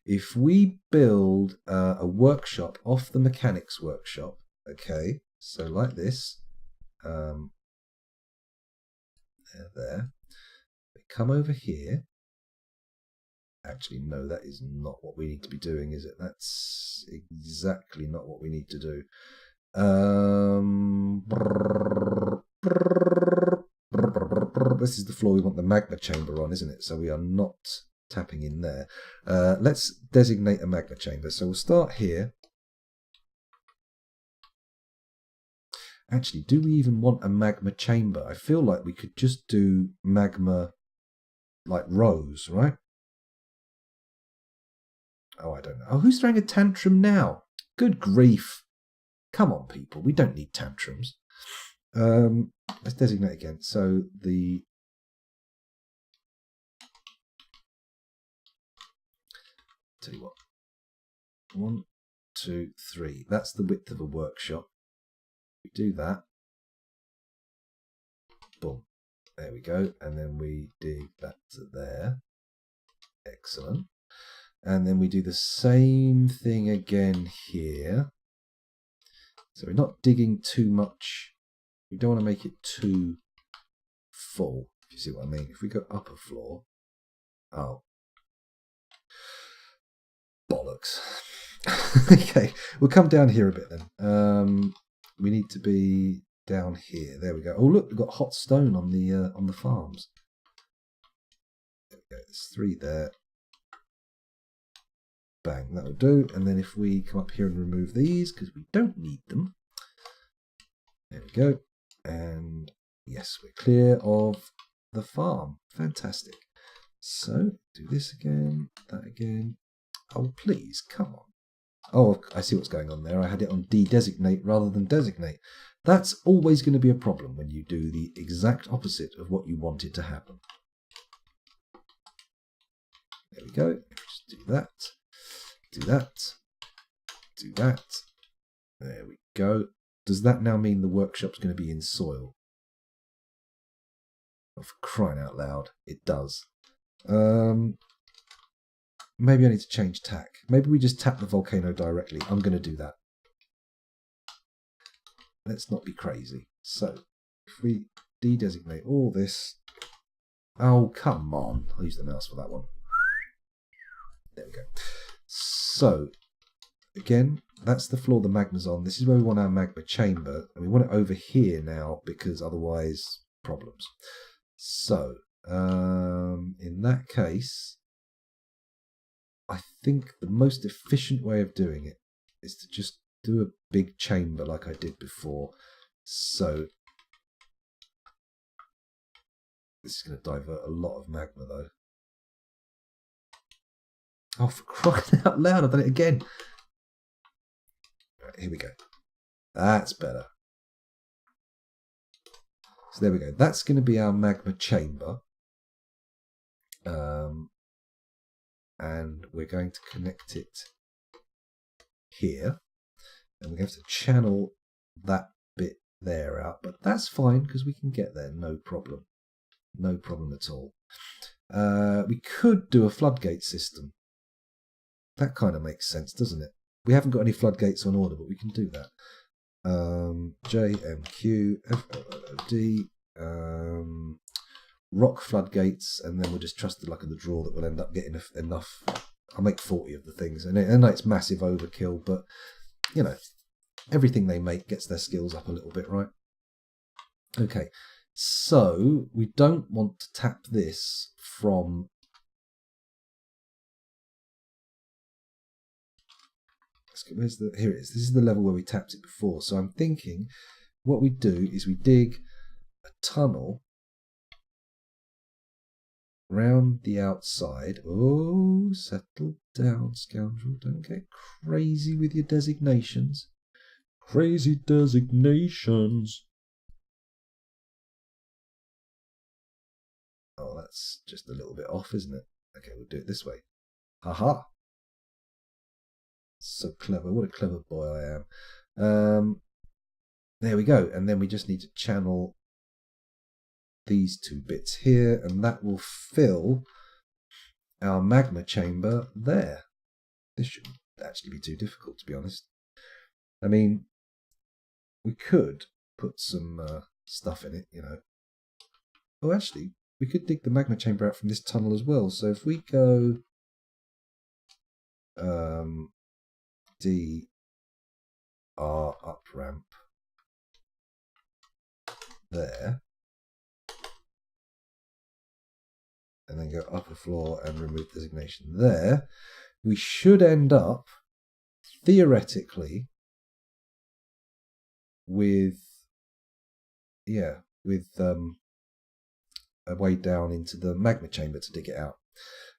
[SPEAKER 1] if we build a workshop off the mechanics workshop, okay, so like this, there, we come over here, Actually, no, that is not what we need to be doing, is it? That's exactly not what we need to do. This is the floor we want the magma chamber on, isn't it? So we are not tapping in there. Let's designate a magma chamber. So we'll start here. Actually, do we even want a magma chamber? I feel like we could just do magma like rows, right? Oh, I don't know. Oh, who's throwing a tantrum now? Good grief. Come on, people. We don't need tantrums. Let's designate again. So the... Tell you what. 1, 2, 3. That's the width of a workshop. We do that. Boom. There we go. And then we dig that to there. Excellent. And then we do the same thing again here. So we're not digging too much. We don't want to make it too full, if you see what I mean. If we go up a floor. Oh. Bollocks. Okay, we'll come down here a bit then. We need to be down here. There we go. Oh look, we've got hot stone on the farms. There we go. There's 3 there. Bang, that'll do. And then if we come up here and remove these, because we don't need them. There we go. And yes, we're clear of the farm. Fantastic. So, do this again, that again. Oh, please, come on. Oh, I see what's going on there. I had it on de-designate rather than designate. That's always going to be a problem when you do the exact opposite of what you wanted to happen. There we go. Just do that. Do that. Do that. There we go. Does that now mean the workshop's going to be in soil? Oh, for crying out loud, it does. Maybe I need to change tack. Maybe we just tap the volcano directly. I'm going to do that. Let's not be crazy. So, if we de-designate all this... Oh, come on. I'll use the mouse for that one. There we go. So, again, that's the floor the magma's on. This is where we want our magma chamber. And we want it over here now because otherwise, problems. So, in that case, I think the most efficient way of doing it is to just do a big chamber like I did before. So, this is going to divert a lot of magma though. Oh, for crying out loud, I've done it again. Right, here we go. That's better. So there we go. That's going to be our magma chamber. And we're going to connect it here. And we have to channel that bit there out. But that's fine because we can get there, no problem. No problem at all. We could do a floodgate system. That kind of makes sense, doesn't it? We haven't got any floodgates on order, but we can do that. JMQ, FLOOD, rock floodgates, and then we'll just trust the luck of the draw that we'll end up getting enough. I'll make 40 of the things. And I know it's massive overkill, but, you know, everything they make gets their skills up a little bit, right? Okay, so we don't want to tap this from... Where's the... Here it is. This is the level where we tapped it before. So I'm thinking what we do is we dig a tunnel round the outside. Oh, settle down, scoundrel. Don't get crazy with your designations. Crazy designations. Oh, that's just a little bit off, isn't it? Okay, we'll do it this way. Haha. So clever. What a clever boy I am. There we go. And then we just need to channel these 2 bits here, and that will fill our magma chamber there. This shouldn't actually be too difficult, to be honest. I mean, we could put some stuff in it, you know. Oh, actually, we could dig the magma chamber out from this tunnel as well. So if we go D R up ramp there, and then go up a floor and remove designation there, we should end up theoretically with a way down into the magma chamber to dig it out.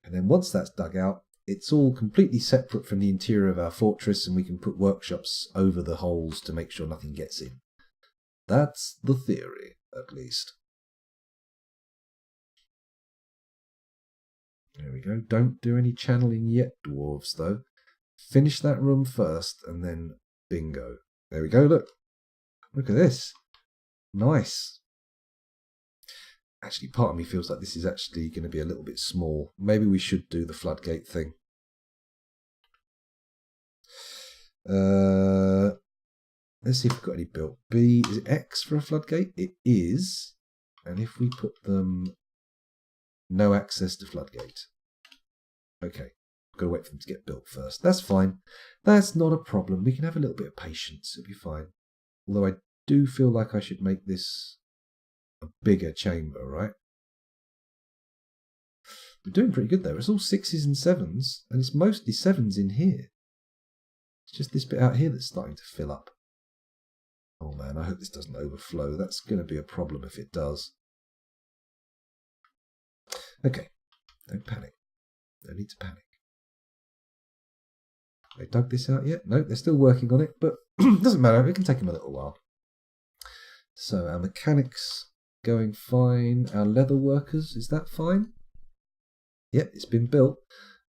[SPEAKER 1] And then once that's dug out, it's all completely separate from the interior of our fortress, and we can put workshops over the holes to make sure nothing gets in. That's the theory, at least. There we go. Don't do any channeling yet, dwarves, though. Finish that room first, and then bingo. There we go, look. Look at this. Nice. Actually, part of me feels like this is actually going to be a little bit small. Maybe we should do the floodgate thing. Let's see if we've got any built. B, is it X for a floodgate? It is. And if we put them no access to floodgate. Okay, I've got to wait for them to get built first. That's fine. That's not a problem. We can have a little bit of patience. It'll be fine. Although I do feel like I should make this a bigger chamber, right? We're doing pretty good there. It's all 6s and 7s, and it's mostly 7s in here. It's just this bit out here that's starting to fill up. Oh man, I hope this doesn't overflow. That's going to be a problem if it does. Okay, don't panic. No need to panic. They dug this out yet? No, they're still working on it, but it doesn't matter. It can take them a little while. So our mechanics going fine. Our leather workers, is that fine? Yep, it's been built.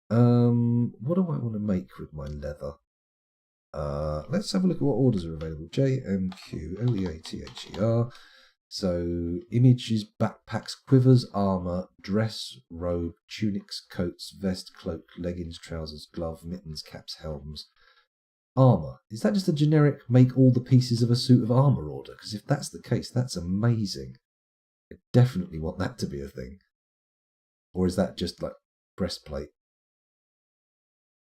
[SPEAKER 1] What do I want to make with my leather? Let's have a look at what orders are available. JMQ, LEATHER. So images, backpacks, quivers, armor, dress, robe, tunics, coats, vest, cloak, leggings, trousers, glove, mittens, caps, helms. Armor. Is that just a generic make all the pieces of a suit of armor order? Because if that's the case, that's amazing. I definitely want that to be a thing. Or is that just like breastplate?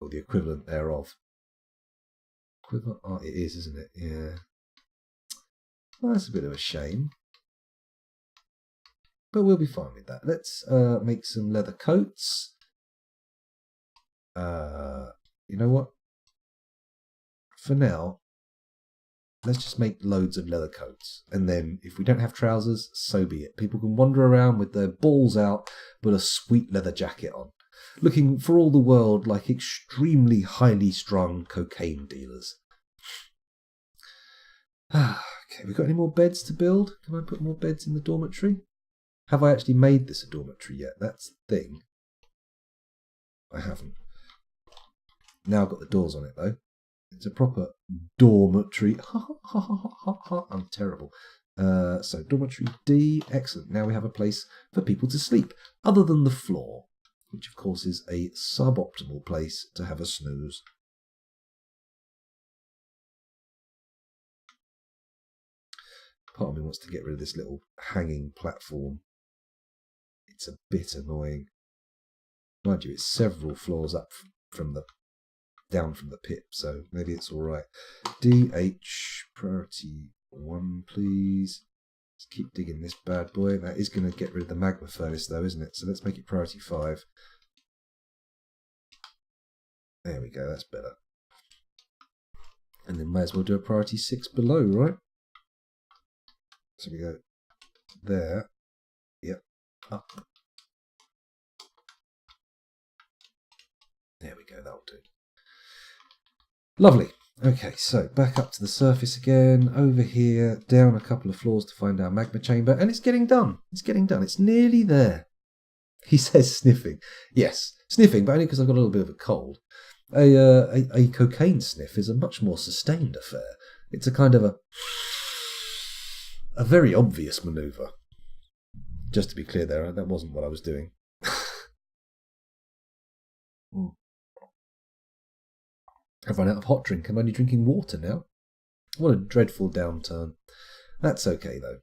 [SPEAKER 1] Or the equivalent thereof? Quiver? Oh, it is, isn't it? Yeah. Well, that's a bit of a shame. But we'll be fine with that. Let's make some leather coats. You know what? For now, let's just make loads of leather coats. And then if we don't have trousers, so be it. People can wander around with their balls out, but a sweet leather jacket on. Looking for all the world like extremely highly strung cocaine dealers. Okay, we got any more beds to build? Can I put more beds in the dormitory? Have I actually made this a dormitory yet? That's the thing. I haven't. Now I've got the doors on it though. It's a proper dormitory. I'm terrible. So dormitory D, excellent. Now we have a place for people to sleep, other than the floor, which of course is a suboptimal place to have a snooze. Part of me wants to get rid of this little hanging platform. It's a bit annoying. Mind you, it's several floors up from the down from the pit, so maybe it's all right. DH priority 1, please. Let's keep digging this bad boy. That is going to get rid of the magma furnace, though, isn't it? So let's make it priority 5. There we go. That's better. And then may as well do a priority 6 below, right? So we go there. Yep. Up. There we go. That'll do. Lovely. Okay, so back up to the surface again, over here, down a couple of floors to find our magma chamber, and it's getting done. It's getting done. It's nearly there. He says sniffing. Yes, sniffing, but only because I've got a little bit of a cold. A cocaine sniff is a much more sustained affair. It's a kind of a very obvious manoeuvre. Just to be clear there, that wasn't what I was doing. I've run out of hot drink. I'm only drinking water now. What a dreadful downturn. That's okay, though.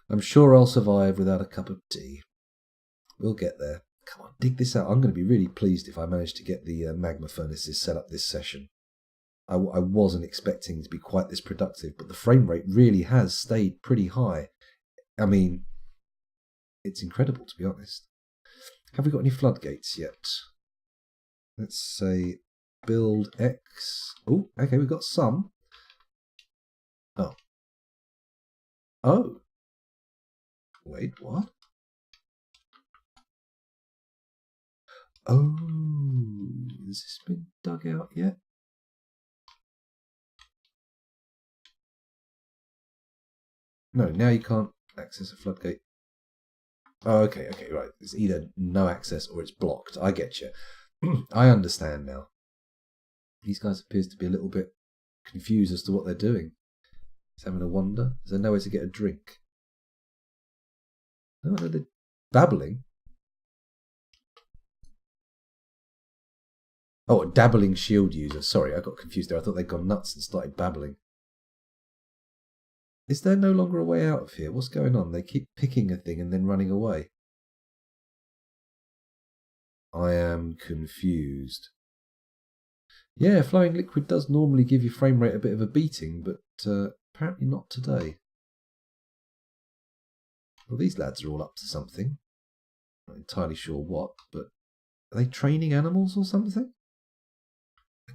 [SPEAKER 1] I'm sure I'll survive without a cup of tea. We'll get there. Come on, dig this out. I'm going to be really pleased if I manage to get the magma furnaces set up this session. I wasn't expecting to be quite this productive, but the frame rate really has stayed pretty high. I mean, it's incredible, to be honest. Have we got any floodgates yet? Let's say build X. Oh, okay, we've got some. Oh. Oh. Wait, what? Oh, has this been dug out yet? No, now you can't access a floodgate. Oh, okay, right. It's either no access or it's blocked. I get you. I understand now. These guys appear to be a little bit confused as to what they're doing. He's having a wander. Is there nowhere to get a drink? No, they're babbling. Oh, a dabbling shield user. Sorry, I got confused there. I thought they'd gone nuts and started babbling. Is there no longer a way out of here? What's going on? They keep picking a thing and then running away. I am confused. Yeah, flying liquid does normally give your frame rate a bit of a beating, but apparently not today. Well, these lads are all up to something. Not entirely sure what, but are they training animals or something?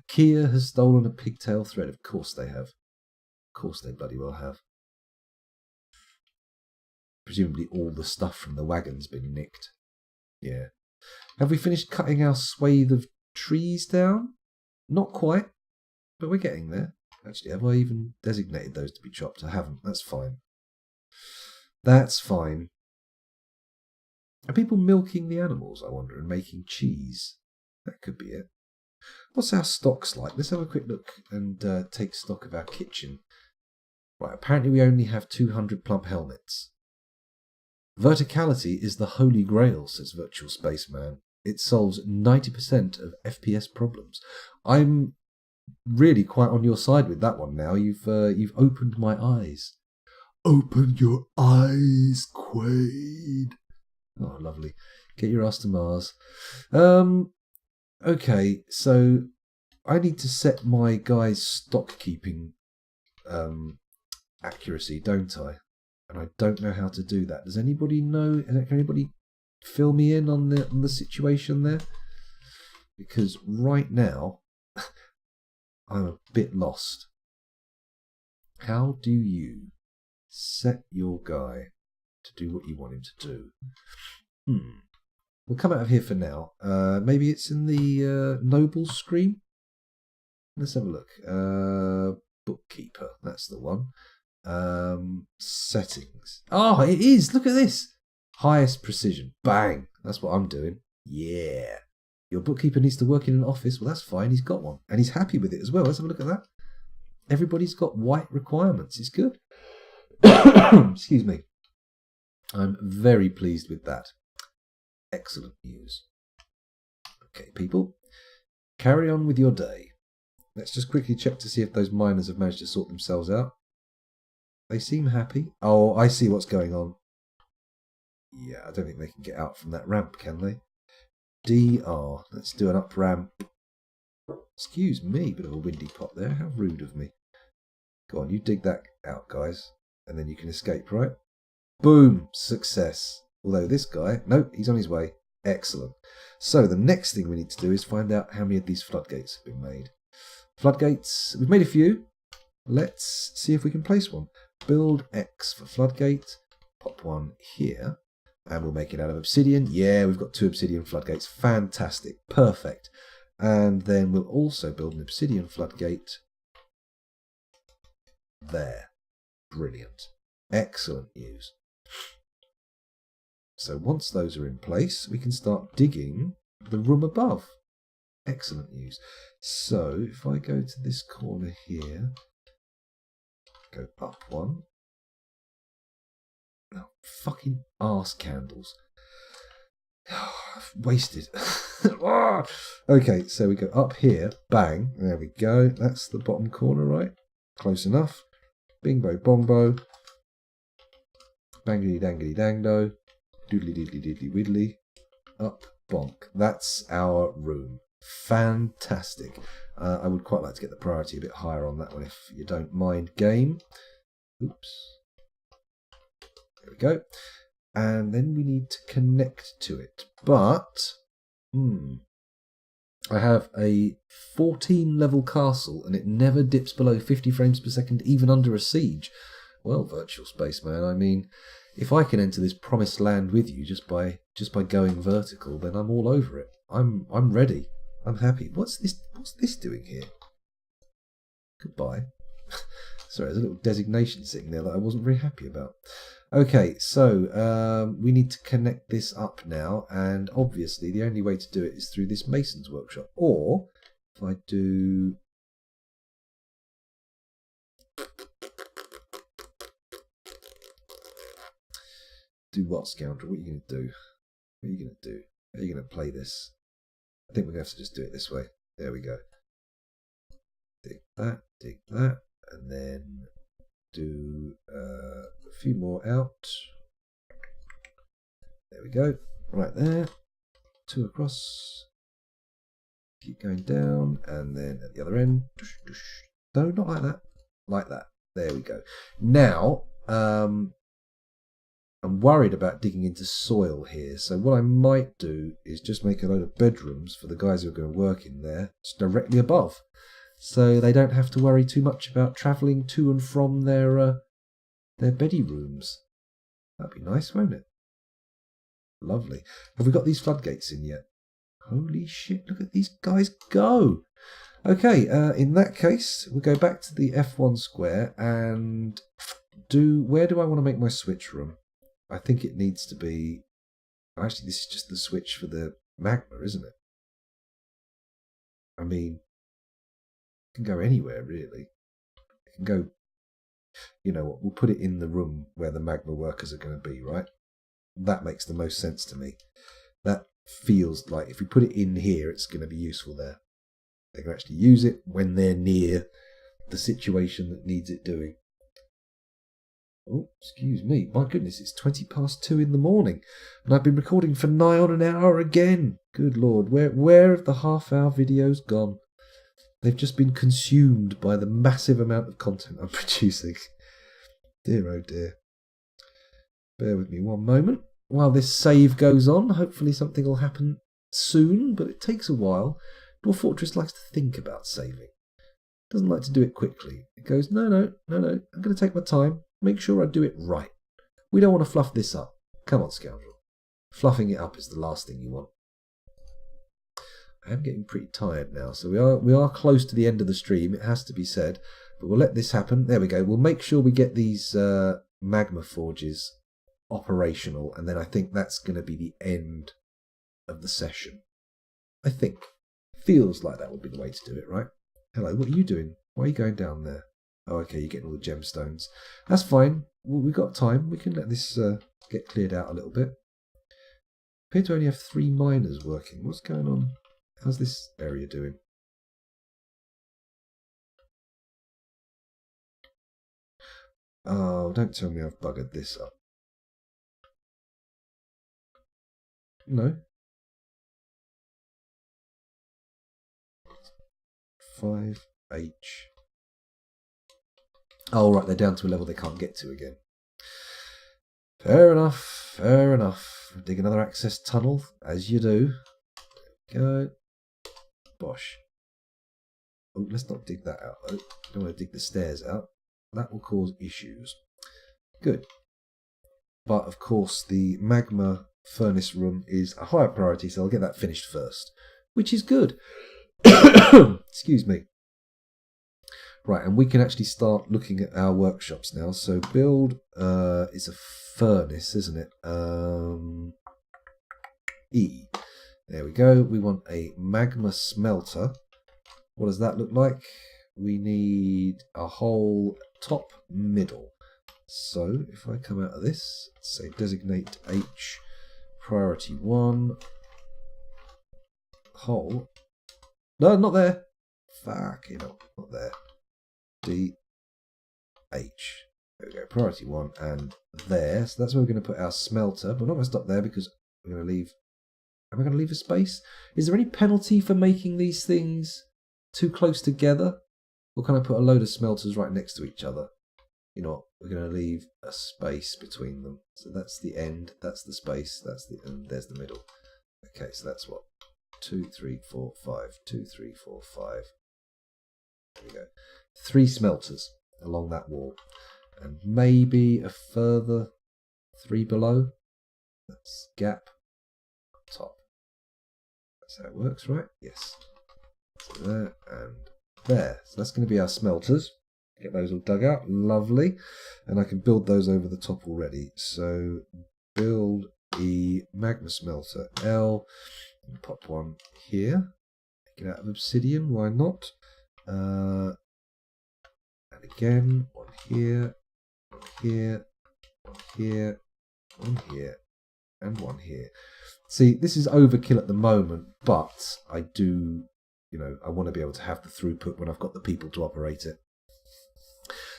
[SPEAKER 1] Kia has stolen a pigtail thread. Of course they have. Of course they bloody well have. Presumably all the stuff from the wagon's been nicked. Yeah. Have we finished cutting our swathe of trees down? Not quite, but we're getting there. Actually, have I even designated those to be chopped? I haven't. That's fine. That's fine. Are people milking the animals, I wonder, and making cheese? That could be it. What's our stocks like? Let's have a quick look and take stock of our kitchen. Right, apparently we only have 200 plump helmets. Verticality is the holy grail, says Virtual Spaceman. It solves 90% of FPS problems. I'm really quite on your side with that one now. You've opened my eyes. Open your eyes, Quaid. Oh, lovely. Get your ass to Mars. Okay, so I need to set my guy's stock keeping accuracy, don't I? And I don't know how to do that. Does anybody know? Can anybody fill me in on the situation there? Because right now I'm a bit lost. How do you set your guy to do what you want him to do? We'll come out of here for now. Maybe it's in the Nobles screen. Let's have a look. Bookkeeper, that's the one. Settings. Oh, it is. Look at this. Highest precision. Bang. That's what I'm doing. Yeah. Your bookkeeper needs to work in an office. Well, that's fine. He's got one. And he's happy with it as well. Let's have a look at that. Everybody's got white requirements. It's good. Excuse me. I'm very pleased with that. Excellent news. Okay, people. Carry on with your day. Let's just quickly check to see if those miners have managed to sort themselves out. They seem happy. Oh, I see what's going on. Yeah, I don't think they can get out from that ramp, can they? DR. Let's do an up ramp. Excuse me, bit of a windy pot there. How rude of me. Go on, you dig that out, guys. And then you can escape, right? Boom! Success. Although this guy... Nope, he's on his way. Excellent. So the next thing we need to do is find out how many of these floodgates have been made. Floodgates... We've made a few. Let's see if we can place one. Build X for floodgate. Pop one here. And we'll make it out of obsidian. Yeah, we've got 2 obsidian floodgates. Fantastic. Perfect. And then we'll also build an obsidian floodgate. There. Brilliant. Excellent news. So once those are in place, we can start digging the room above. Excellent news. So if I go to this corner here, go up one. Oh, fucking arse candles. Wasted. Okay, so we go up here. Bang. There we go. That's the bottom corner, right? Close enough. Bingbo bongbo. Bangity dangity dangdo. Doodly diddly diddly widdly. Up, bonk. That's our room. Fantastic. I would quite like to get the priority a bit higher on that one, if you don't mind, game. Oops. There we go. And then we need to connect to it. But, I have a 14 level castle and it never dips below 50 frames per second, even under a siege. Well, Virtual Spaceman, I mean, if I can enter this promised land with you just by going vertical, then I'm all over it. I'm ready. I'm happy. What's this doing here? Goodbye. Sorry, there's a little designation sitting there that I wasn't very happy about. Okay, so we need to connect this up now, and obviously the only way to do it is through this mason's workshop. Or if I do what, Scoundrel? What are you going to do? What are you going to do? How are you going to play this? I think we're going to have to just do it this way. There we go. Dig that, and then do a few more out. There we go. Right there. 2 across. Keep going down, and then at the other end. No, not like that. Like that. There we go. Now, I'm worried about digging into soil here, so what I might do is just make a load of bedrooms for the guys who are going to work in there, just directly above, so they don't have to worry too much about travelling to and from their beddy rooms. That'd be nice, won't it? Lovely. Have we got these floodgates in yet? Holy shit, look at these guys go! Okay, in that case, we'll go back to the F1 square and where do I want to make my switch room? I think it needs to be... Actually, this is just the switch for the magma, isn't it? I mean, it can go anywhere, really. It can go... You know what, we'll put it in the room where the magma workers are going to be, right? That makes the most sense to me. That feels like if we put it in here, it's going to be useful there. They can actually use it when they're near the situation that needs it doing. Oh, excuse me. My goodness, it's 2:20 in the morning, and I've been recording for nigh on an hour again. Good Lord, where have the half-hour videos gone? They've just been consumed by the massive amount of content I'm producing. Dear, oh dear. Bear with me one moment. While this save goes on, hopefully something will happen soon, but it takes a while. Dwarf Fortress likes to think about saving. Doesn't like to do it quickly. It goes, no, I'm going to take my time. Make sure I do it right. We don't want to fluff this up. Come on, Scoundrel. Fluffing it up is the last thing you want. I am getting pretty tired now, so we are close to the end of the stream, it has to be said. But we'll let this happen. There we go. We'll make sure we get these magma forges operational, and then I think that's going to be the end of the session. I think. Feels like that would be the way to do it, right? Hello, what are you doing? Why are you going down there? Oh, okay, you're getting all the gemstones. That's fine. We've got time. We can let this get cleared out a little bit. Appear to only have 3 miners working. What's going on? How's this area doing? Oh, don't tell me I've buggered this up. No. 5H. Oh, right, they're down to a level they can't get to again. Fair enough, fair enough. Dig another access tunnel, as you do. Go. Bosh. Oh, let's not dig that out, though. Don't want to dig the stairs out. That will cause issues. Good. But, of course, the magma furnace room is a higher priority, so I'll get that finished first. Which is good. Excuse me. Right, and we can actually start looking at our workshops now. So build is a furnace, isn't it? E. There we go. We want a magma smelter. What does that look like? We need a whole top middle. So if I come out of this, say designate H, priority 1, whole. No, not there. Fuck, you know, not there. D, H. There we go, priority 1 and there. So that's where we're going to put our smelter. But we're not going to stop there because we're going to leave Am I going to leave a space? Is there any penalty for making these things too close together? Or can I put a load of smelters right next to each other? You know what? We're going to leave a space between them. So that's the end, that's the space, and there's the middle. Okay, so that's what? 2, 3, 4, 5. 2, 3, 4, 5. There we go. 3 smelters along that wall. And maybe a further 3 below. That's gap. Top. That's how it works, right? Yes. So there and there. So that's going to be our smelters. Get those all dug out. Lovely. And I can build those over the top already. So build E magma smelter L. Pop one here. Make it out of obsidian. Why not? And again, one here, one here, one here, one here, and one here. See, this is overkill at the moment, but I do, I want to be able to have the throughput when I've got the people to operate it.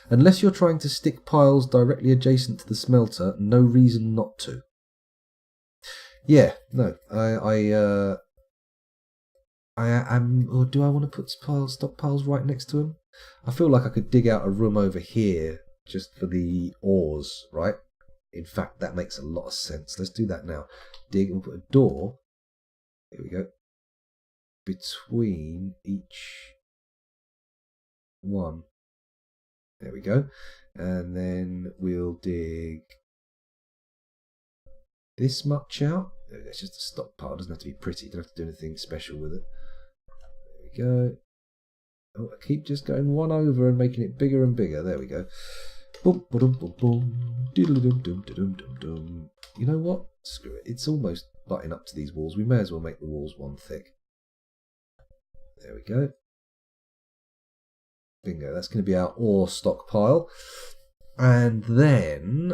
[SPEAKER 1] Unless you're trying to stick piles directly adjacent to the smelter, no reason not to. Yeah, no, I am, or do I want to put stockpiles right next to them? I feel like I could dig out a room over here just for the ores, right? In fact, that makes a lot of sense. Let's do that now. Dig and put a door. Here we go. Between each one. There we go. And then we'll dig this much out. It's just a stockpile. It doesn't have to be pretty. You don't have to do anything special with it. There we go. Oh, I keep just going one over and making it bigger and bigger. There we go. Boom, boom, boom, boom. Doodle-dum-dum-dum-dum-dum. You know what? Screw it. It's almost butting up to these walls. We may as well make the walls one thick. There we go. Bingo. That's going to be our ore stockpile. And then,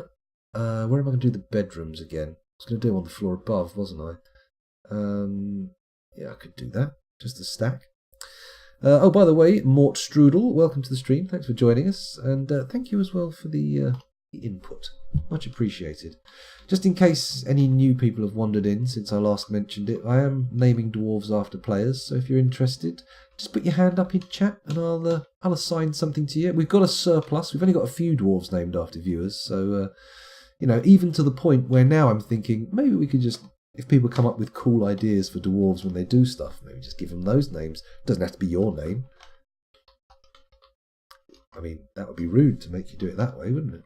[SPEAKER 1] where am I going to do the bedrooms again? I was going to do them on the floor above, wasn't I? Yeah, I could do that. Just a stack. Oh, by the way, Mort Strudel, welcome to the stream. Thanks for joining us. And thank you as well for the input. Much appreciated. Just in case any new people have wandered in since I last mentioned it, I am naming dwarves after players. So if you're interested, just put your hand up in chat and I'll assign something to you. We've got a surplus. We've only got a few dwarves named after viewers. So, even to the point where now I'm thinking maybe we could just, if people come up with cool ideas for dwarves when they do stuff, maybe just give them those names. Doesn't have to be your name. I mean, that would be rude to make you do it that way, wouldn't it?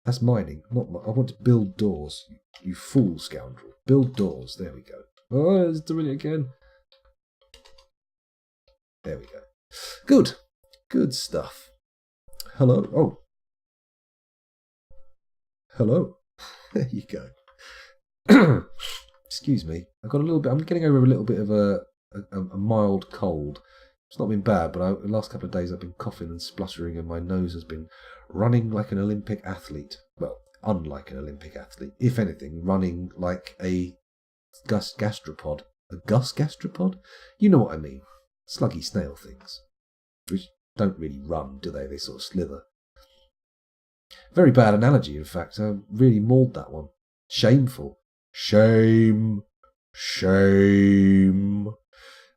[SPEAKER 1] That's mining, not I want to build doors. You fool scoundrel. Build doors. There we go. Oh, it's doing it again. There we go. Good. Good stuff. Hello. Oh. Hello. There you go. Excuse me. I've got a little bit. I'm getting over a little bit of a mild cold. It's not been bad, but the last couple of days I've been coughing and spluttering, and my nose has been running like an Olympic athlete. Well, unlike an Olympic athlete. If anything, running like a gastropod. A gastropod? You know what I mean. Sluggy snail things. Which don't really run, do they? They sort of slither. Very bad analogy, in fact. I really mauled that one. Shameful. Shame. Shame.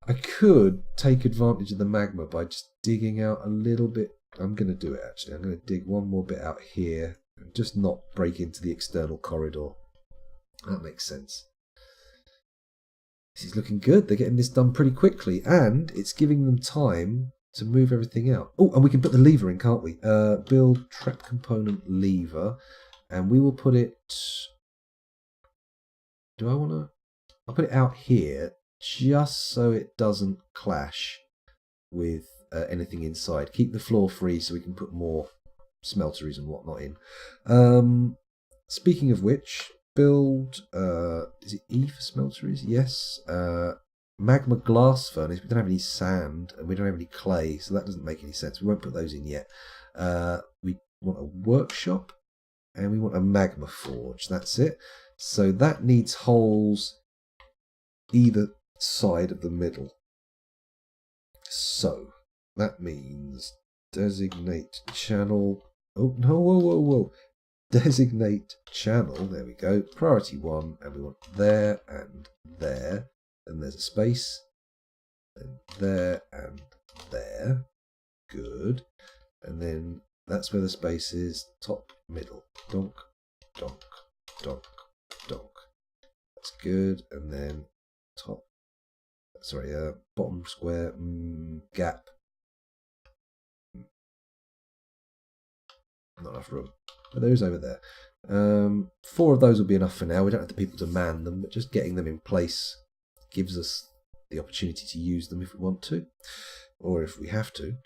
[SPEAKER 1] I could take advantage of the magma by just digging out a little bit. I'm going to do it, actually. I'm going to dig one more bit out here and just not break into the external corridor. That makes sense. This is looking good. They're getting this done pretty quickly, and it's giving them time to move everything out. Oh, and we can put the lever in, can't we? Build trap component lever, and we will put it... Do I want to... I'll put it out here just so it doesn't clash with anything inside. Keep the floor free so we can put more smelteries and whatnot in. Speaking of which, build... is it E for smelteries? Yes. Magma glass furnace. We don't have any sand and we don't have any clay, so that doesn't make any sense. We won't put those in yet. We want a workshop and we want a magma forge. That's it. So that needs holes either side of the middle. So that means designate channel. Oh no! Whoa! Designate channel. There we go. Priority 1, and we want there and there, and there's a space, and there, and there. Good. And then that's where the space is, top, middle. Donk, donk, donk, donk. That's good. And then top, sorry, bottom square, gap. Not enough room. But there is over there. 4 of those will be enough for now. We don't have the people to man them, but just getting them in place gives us the opportunity to use them if we want to, or if we have to.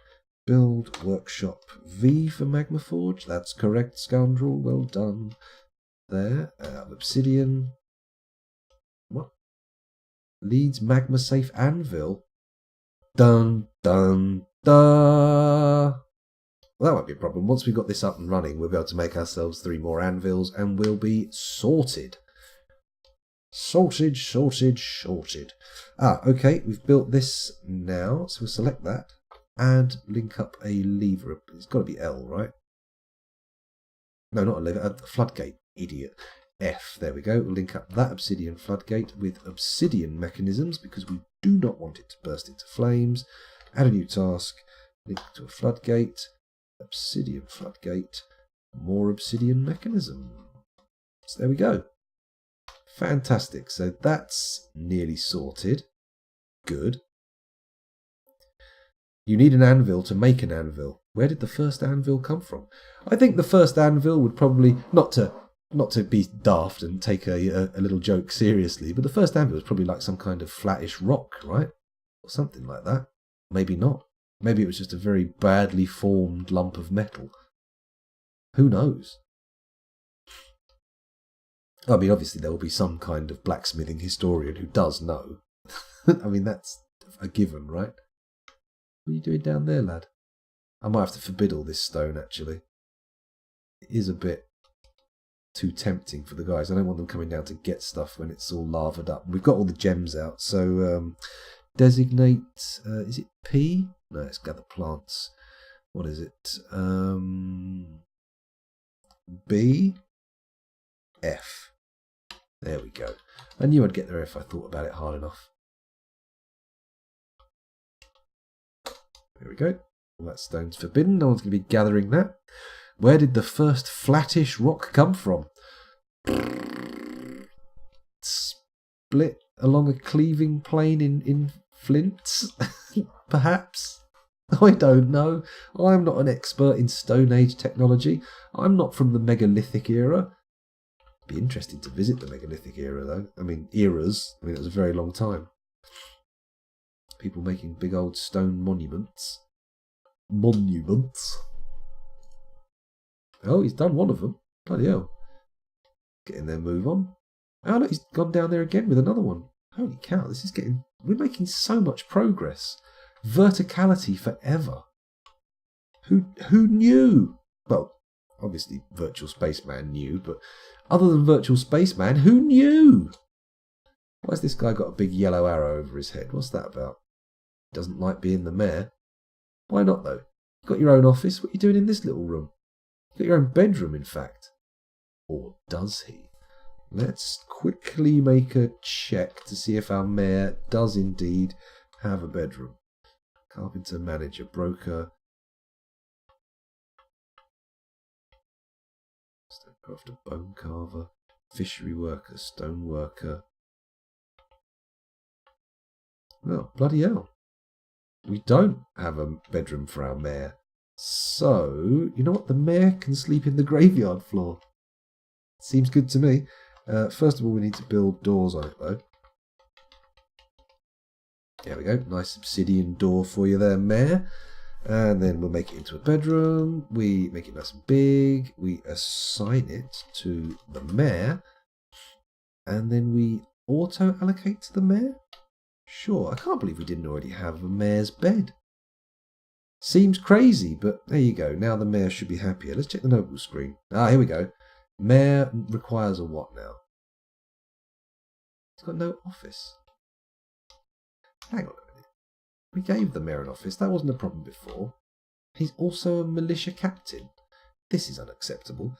[SPEAKER 1] Build workshop V for Magma Forge. That's correct, scoundrel. Well done. There. Obsidian. What? Leeds Magma Safe Anvil. Dun dun dun. Well, that won't be a problem. Once we've got this up and running, we'll be able to make ourselves 3 more anvils and we'll be sorted. Sorted, sorted, sorted. Okay, we've built this now. So we'll select that and link up a lever. It's got to be L, right? No, not a lever, a floodgate, idiot. F, there we go. We'll link up that obsidian floodgate with obsidian mechanisms because we do not want it to burst into flames. Add a new task, link to a floodgate. Obsidian floodgate, more obsidian mechanism. So there we go. Fantastic. So that's nearly sorted. Good. You need an anvil to make an anvil. Where did the first anvil come from? I think the first anvil would probably, not to be daft and take a little joke seriously, but the first anvil was probably like some kind of flattish rock, right? Or something like that. Maybe not. Maybe it was just a very badly formed lump of metal. Who knows? I mean, obviously there will be some kind of blacksmithing historian who does know. I mean, that's a given, right? What are you doing down there, lad? I might have to forbid all this stone, actually. It is a bit too tempting for the guys. I don't want them coming down to get stuff when it's all lavaed up. We've got all the gems out, so designate, is it P? No, it's gather plants. What is it? B? F. There we go. I knew I'd get there if I thought about it hard enough. There we go. All that stone's forbidden. No one's going to be gathering that. Where did the first flattish rock come from? Split along a cleaving plane in flints? Perhaps? I don't know. I'm not an expert in Stone Age technology. I'm not from the megalithic era. Be interesting to visit the megalithic era, though. I mean, eras. I mean, it was a very long time. People making big old stone monuments. Monuments. Oh, he's done one of them. Bloody hell. Getting their move on. Oh, look, he's gone down there again with another one. Holy cow, this is getting... We're making so much progress. Verticality forever. Who knew? Well, obviously Virtual Spaceman knew, but other than Virtual Spaceman, who knew? Why's this guy got a big yellow arrow over his head? What's that about? Doesn't like being the mayor. Why not, though? You've got your own office. What are you doing in this little room? You've got your own bedroom, in fact. Or does he? Let's quickly make a check to see if our mayor does indeed have a bedroom. Carpenter, manager, broker. Stonecrafter, bone carver, fishery worker, stone worker. Well, bloody hell. We don't have a bedroom for our mayor. So, you know what? The mayor can sleep in the graveyard floor. Seems good to me. First of all, we need to build doors on it, though. There we go. Nice obsidian door for you there, mayor. And then we'll make it into a bedroom. We make it nice and big. We assign it to the mayor. And then we auto-allocate to the mayor? Sure. I can't believe we didn't already have a mayor's bed. Seems crazy, but there you go. Now the mayor should be happier. Let's check the notebook screen. Here we go. Mayor requires a what now? He's got no office. Hang on a minute. We gave the mayor an office. That wasn't a problem before. He's also a militia captain. This is unacceptable.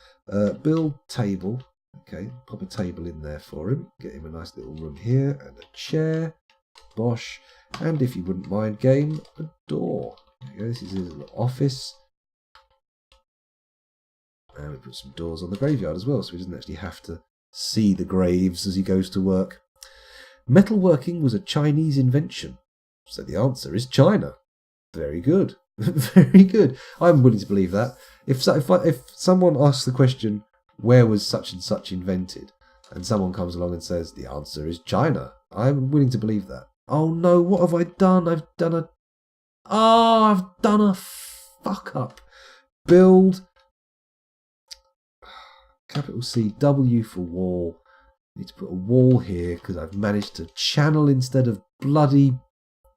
[SPEAKER 1] Build table. Okay, pop a table in there for him. Get him a nice little room here and a chair. Bosh. And if you wouldn't mind, game, a door. There you go. This is his little office. And we put some doors on the graveyard as well, so he doesn't actually have to see the graves as he goes to work. Metalworking was a Chinese invention. So the answer is China. Very good. Very good. I'm willing to believe that. If someone asks the question, where was such and such invented? And someone comes along and says, the answer is China. I'm willing to believe that. Oh no, what have I done? I've done a fuck up. Build. Capital C, W for wall. Need to put a wall here because I've managed to channel instead of bloody...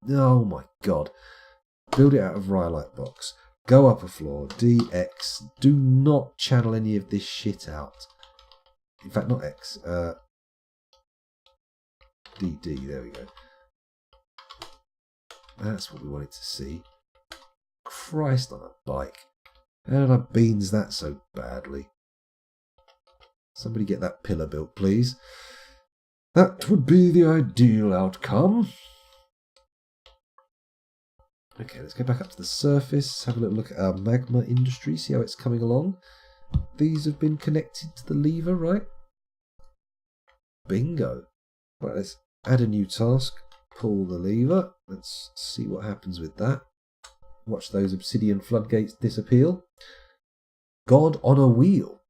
[SPEAKER 1] Oh my god. Build it out of rhyolite box. Go up a floor. DX. Do not channel any of this shit out. In fact, not X. DD. There we go. That's what we wanted to see. Christ on a bike. How did I beans that so badly? Somebody get that pillar built, please. That would be the ideal outcome. Okay, let's go back up to the surface. Have a little look at our magma industry. See how it's coming along. These have been connected to the lever, right? Bingo. Right, let's add a new task. Pull the lever. Let's see what happens with that. Watch those obsidian floodgates disappear. God on a wheel.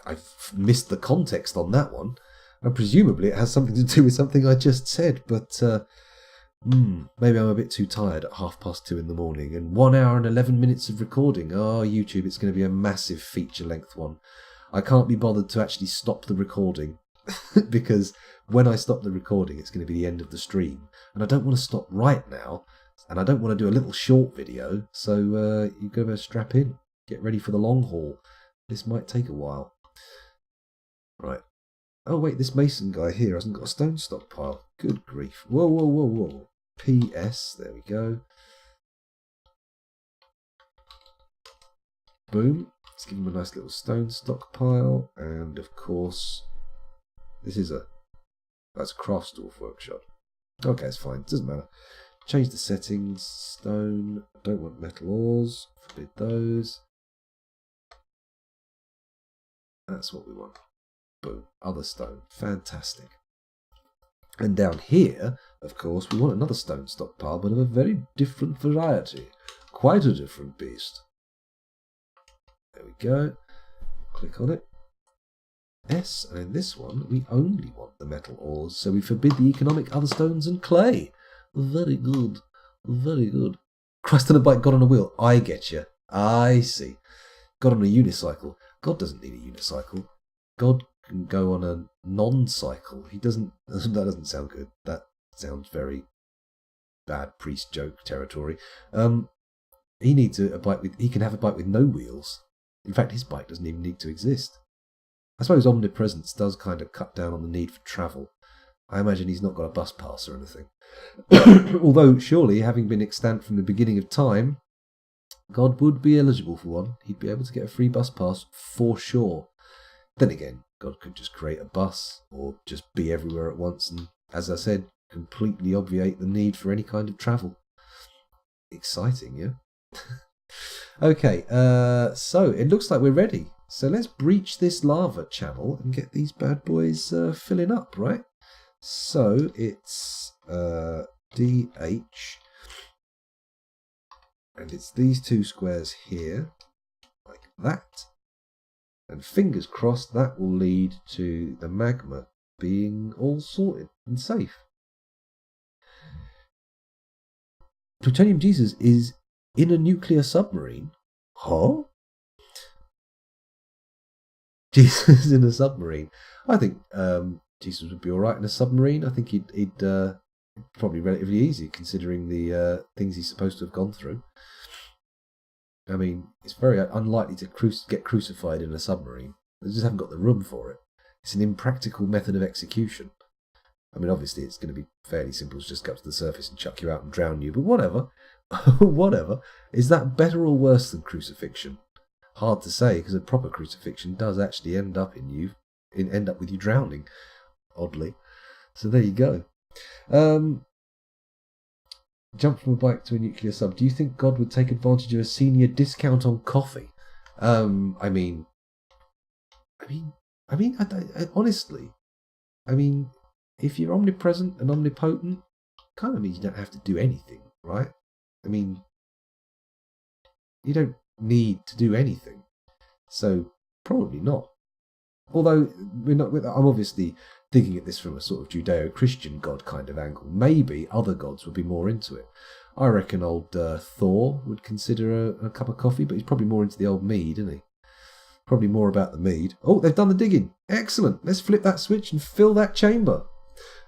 [SPEAKER 1] I've missed the context on that one. And presumably it has something to do with something I just said, but maybe I'm a bit too tired at 2:30 in the morning. And 1 hour and 11 minutes of recording. Oh, YouTube, it's going to be a massive feature-length one. I can't be bothered to actually stop the recording because when I stop the recording, it's going to be the end of the stream. And I don't want to stop right now. And I don't want to do a little short video. So you're going to strap in. Get ready for the long haul. This might take a while. Right. Oh, wait, this mason guy here hasn't got a stone stockpile. Good grief. Whoa, whoa, whoa, whoa. PS. There we go. Boom. Let's give him a nice little stone stockpile. And, of course, this is that's a craftsdwarf workshop. Okay, it's fine. Doesn't matter. Change the settings. Stone. Don't want metal ores. Forbid those. That's what we want. Boom. Other stone. Fantastic. And down here, of course, we want another stone stockpile, but of a very different variety. Quite a different beast. There we go. Click on it. S, and in this one, we only want the metal ores, so we forbid the economic other stones and clay. Very good. Very good. Christ on a bike, God on a wheel. I get you. I see. God on a unicycle. God doesn't need a unicycle. God can go on a non-cycle. He doesn't. That doesn't sound good. That sounds very bad priest joke territory. He needs a bike with. He can have a bike with no wheels. In fact, his bike doesn't even need to exist. I suppose omnipresence does kind of cut down on the need for travel. I imagine he's not got a bus pass or anything. Although, surely, having been extant from the beginning of time, God would be eligible for one. He'd be able to get a free bus pass for sure. Then again, God could just create a bus or just be everywhere at once and, as I said, completely obviate the need for any kind of travel. Exciting, yeah? Okay, so it looks like we're ready. So let's breach this lava channel and get these bad boys filling up, right? So it's DH. And it's these two squares here, like that. And fingers crossed that will lead to the magma being all sorted and safe. Plutonium Jesus is in a nuclear submarine. Huh? Jesus in a submarine. I think Jesus would be alright in a submarine. I think he'd probably relatively easy considering the things he's supposed to have gone through. I mean, it's very unlikely to get crucified in a submarine. They just haven't got the room for it. It's an impractical method of execution. I mean, obviously it's going to be fairly simple to just go up to the surface and chuck you out and drown you, but whatever. Whatever. Is that better or worse than crucifixion? hard to say because a proper crucifixion does actually end up with you drowning, oddly. So there you go. Jump from a bike to a nuclear sub. Do you think God would take advantage of a senior discount on coffee? Honestly, if you're omnipresent and omnipotent, kind of means you don't have to do anything, right? I mean, you don't need to do anything, so probably not. Although I'm obviously thinking at this from a sort of Judeo-Christian god kind of angle. Maybe other gods would be more into it. I reckon old Thor would consider a cup of coffee, but he's probably more into the old mead, isn't he? Probably more about the mead. Oh, they've done the digging. Excellent. Let's flip that switch and fill that chamber.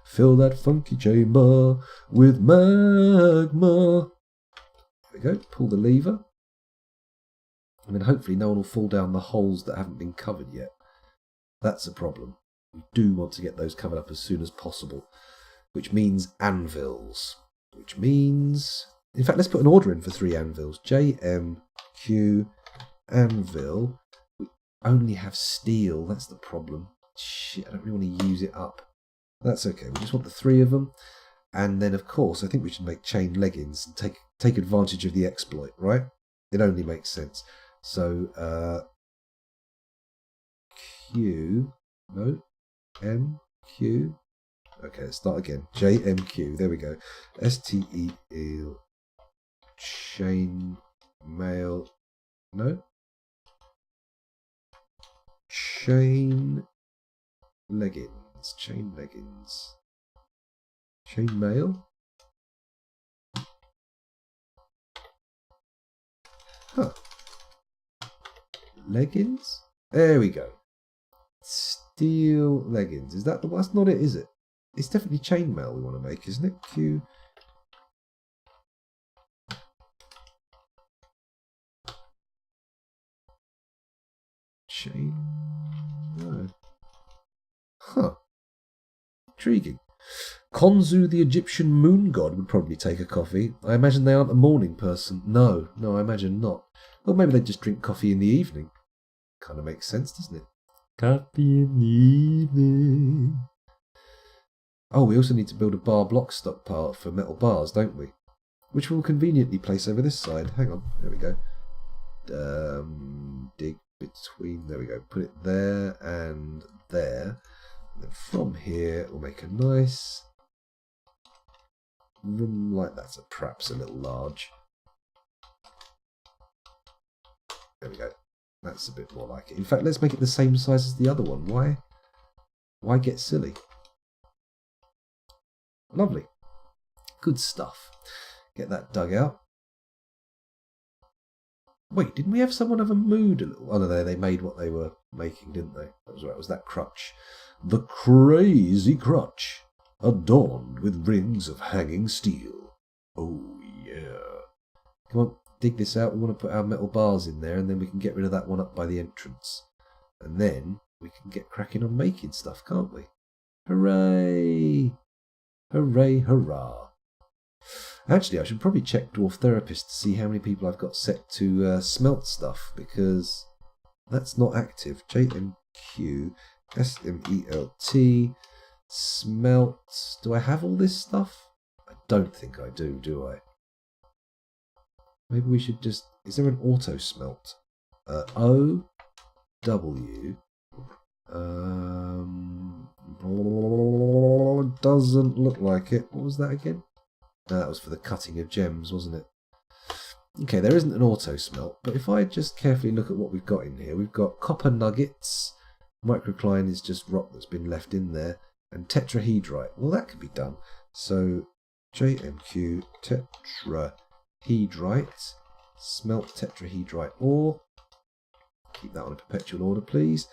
[SPEAKER 1] Fill that funky chamber with magma. There we go. Pull the lever. I mean, hopefully no one will fall down the holes that haven't been covered yet. That's a problem. We do want to get those covered up as soon as possible, which means anvils. Which means... In fact, let's put an order in for 3 anvils. JMQ anvil. We only have steel. That's the problem. Shit, I don't really want to use it up. That's okay. We just want the 3 of them. And then, of course, I think we should make chain leggings and take advantage of the exploit, right? It only makes sense. So, Q... No. M, Q. Okay, let's start again. JMQ. There we go. STEL. Chain mail. No. Chain leggings. Chain leggings. Chain mail. Huh. Leggings? There we go. Steel leggings. Is that the one? That's not it, is it? It's definitely chainmail we want to make, isn't it? Q. Chain. No. Huh. Intriguing. Khonsu, the Egyptian moon god, would probably take a coffee. I imagine they aren't a morning person. No, I imagine not. Well, maybe they just drink coffee in the evening. Kind of makes sense, doesn't it? Coffee in the evening. Oh, we also need to build a bar block stockpile for metal bars, don't we? Which we'll conveniently place over this side. Hang on, there we go. Dig between, there we go. Put it there and there. And then from here, we'll make a nice room like that. So perhaps a little large. There we go. That's a bit more like it. In fact, let's make it the same size as the other one. Why get silly? Lovely. Good stuff. Get that dug out. Wait, didn't we have someone have a mood a little? Oh no, they made what they were making, didn't they? That was right. It was that crutch. The crazy crutch, adorned with rings of hanging steel. Oh yeah. Come on. Dig this out. We want to put our metal bars in there, and then we can get rid of that one up by the entrance. And then we can get cracking on making stuff, can't we? Hooray! Hooray, hurrah! Actually, I should probably check Dwarf Therapist to see how many people I've got set to smelt stuff, because that's not active. JMQ SMELT smelt. Do I have all this stuff? I don't think I do I? Maybe we should just... Is there an auto smelt? OW. Doesn't look like it. What was that again? No, that was for the cutting of gems, wasn't it? Okay, there isn't an auto smelt, but if I just carefully look at what we've got in here, we've got copper nuggets. Microcline is just rock that's been left in there, and tetrahedrite. Well, that could be done. So JMQ tetrahedrite, smelt tetrahedrite ore. Keep that on a perpetual order, please.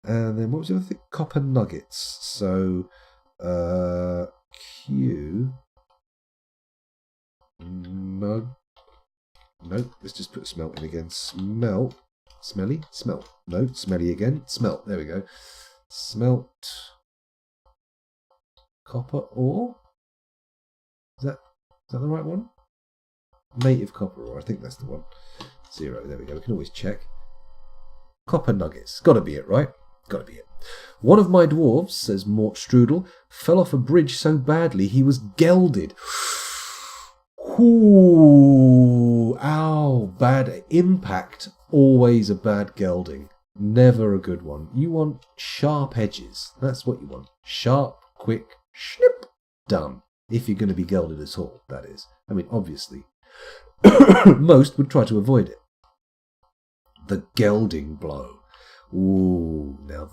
[SPEAKER 1] And then what was the other thing? Copper nuggets. So Q. No. Nope. Let's just put smelt in again. Smelt. Smelly? Smelt. No. Smelly again. Smelt. There we go. Smelt. Copper ore? Is that the right one? Native copper ore. I think that's the one. 0. There we go. We can always check. Copper nuggets. Gotta be it, right? Gotta be it. One of my dwarves, says Mort Strudel, fell off a bridge so badly he was gelded. Ooh, ow, bad impact. Always a bad gelding. Never a good one. You want sharp edges. That's what you want. Sharp, quick, snip, done. If you're going to be gelded at all, that is. I mean, obviously. Most would try to avoid it. The gelding blow. Ooh, now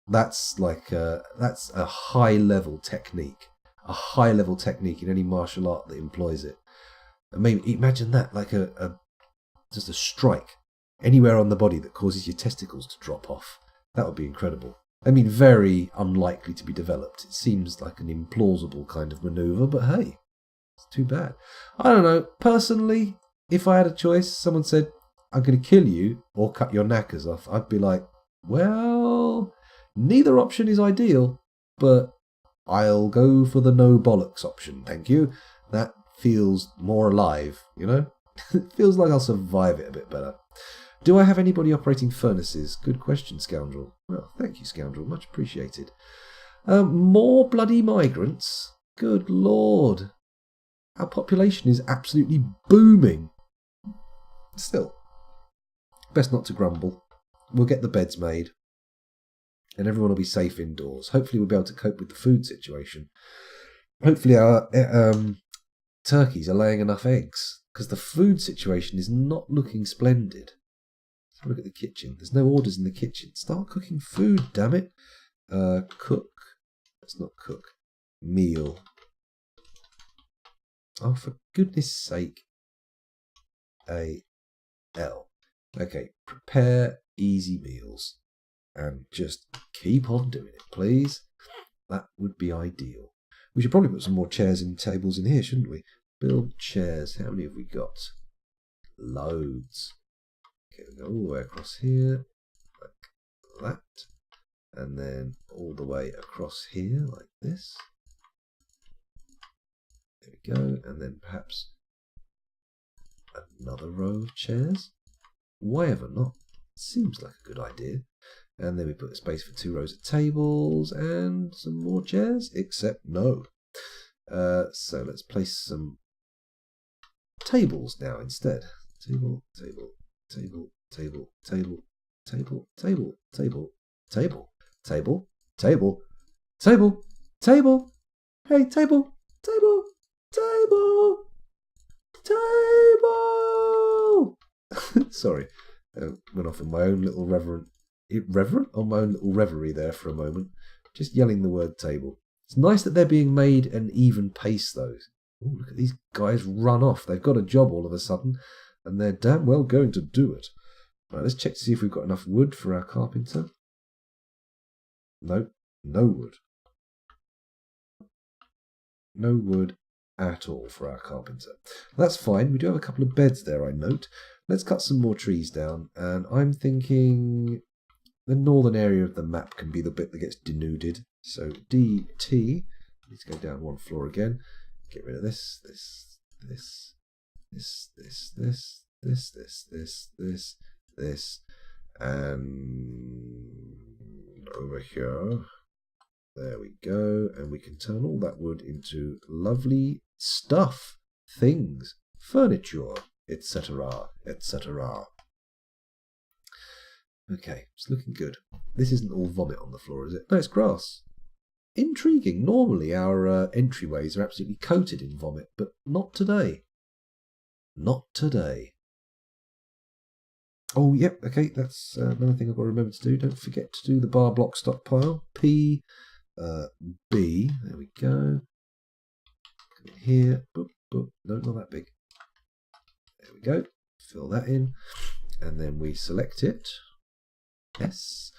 [SPEAKER 1] that's a high level technique. A high level technique in any martial art that employs it. And maybe imagine that, like just a strike anywhere on the body that causes your testicles to drop off. That would be incredible. I mean, very unlikely to be developed. It seems like an implausible kind of maneuver, but hey, it's too bad. I don't know. Personally, if I had a choice, someone said, I'm going to kill you or cut your knackers off, I'd be like, well, neither option is ideal, but I'll go for the no bollocks option, thank you. That feels more alive, you know? It feels like I'll survive it a bit better. Do I have anybody operating furnaces? Good question, Scoundrel. Well, thank you, Scoundrel. Much appreciated. More bloody migrants? Good Lord. Our population is absolutely booming. Still, best not to grumble. We'll get the beds made. And everyone will be safe indoors. Hopefully we'll be able to cope with the food situation. Hopefully our turkeys are laying enough eggs. Because the food situation is not looking splendid. Let's have a look at the kitchen. There's no orders in the kitchen. Start cooking food, damn it. Cook. Let's not cook. Meal. Oh, for goodness sake. A-L. Okay, prepare easy meals. And just keep on doing it, please. That would be ideal. We should probably put some more chairs and tables in here, shouldn't we? Build chairs. How many have we got? Loads. Okay, we'll go all the way across here, like that. And then all the way across here, like this. There we go. And then perhaps another row of chairs. Why ever not? Seems like a good idea. And then we put a space for 2 rows of tables and some more chairs, except no. So let's place some tables now instead. Table, table, table, table, table, table, table, table, table, table, table, table, table. Hey, table, table, table, table. Sorry, went off in my own little on my own little reverie there for a moment, just yelling the word table. It's nice that they're being made an even pace, though. Ooh, look at these guys run off. They've got a job all of a sudden, and they're damn well going to do it. Right, let's check to see if we've got enough wood for our carpenter. Nope, no wood. No wood at all for our carpenter. That's fine. We do have a couple of beds there, I note. Let's cut some more trees down, and I'm thinking the northern area of the map can be the bit that gets denuded. So DT, let's go down 1 floor again. Get rid of this, and over here. There we go, and we can turn all that wood into lovely stuff, things, furniture, etc., etc. Okay, it's looking good. This isn't all vomit on the floor, is it? No, it's grass. Intriguing. Normally our entryways are absolutely coated in vomit, but not today. Not today. Oh, yep, okay, that's another thing I've got to remember to do. Don't forget to do the bar block stockpile. P, B, there we go. Come in here. Boop, boop. No, not that big. There we go. Fill that in. And then we select it. Yes.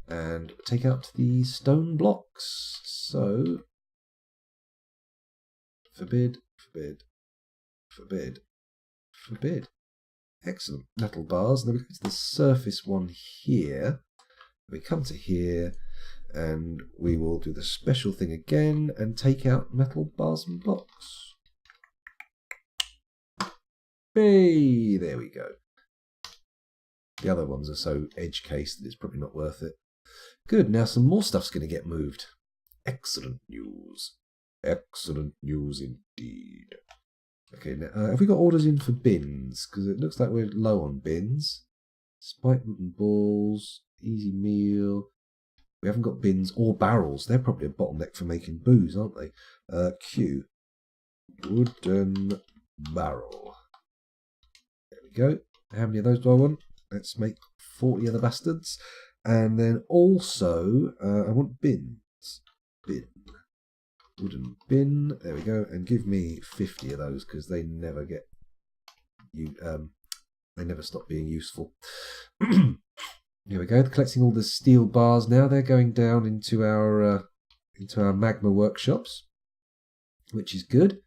[SPEAKER 1] And take out the stone blocks. So, forbid, forbid, forbid, forbid. Excellent. Metal bars. Then we go to the surface one here. We come to here, and we will do the special thing again and take out metal bars and blocks. Hey, there we go. The other ones are so edge-cased that it's probably not worth it. Good, now some more stuff's going to get moved. Excellent news. Excellent news indeed. Okay, now have we got orders in for bins? Because it looks like we're low on bins. Spiked wooden balls, easy meal. We haven't got bins or barrels. They're probably a bottleneck for making booze, aren't they? Q. Wooden barrel. There we go. How many of those do I want? Let's make 40 of the bastards. And then also, I want bins. Bin. Wooden bin. There we go. And give me 50 of those because they never get they never stop being useful. Here we go. Collecting all the steel bars now. They're going down into our magma workshops, which is good.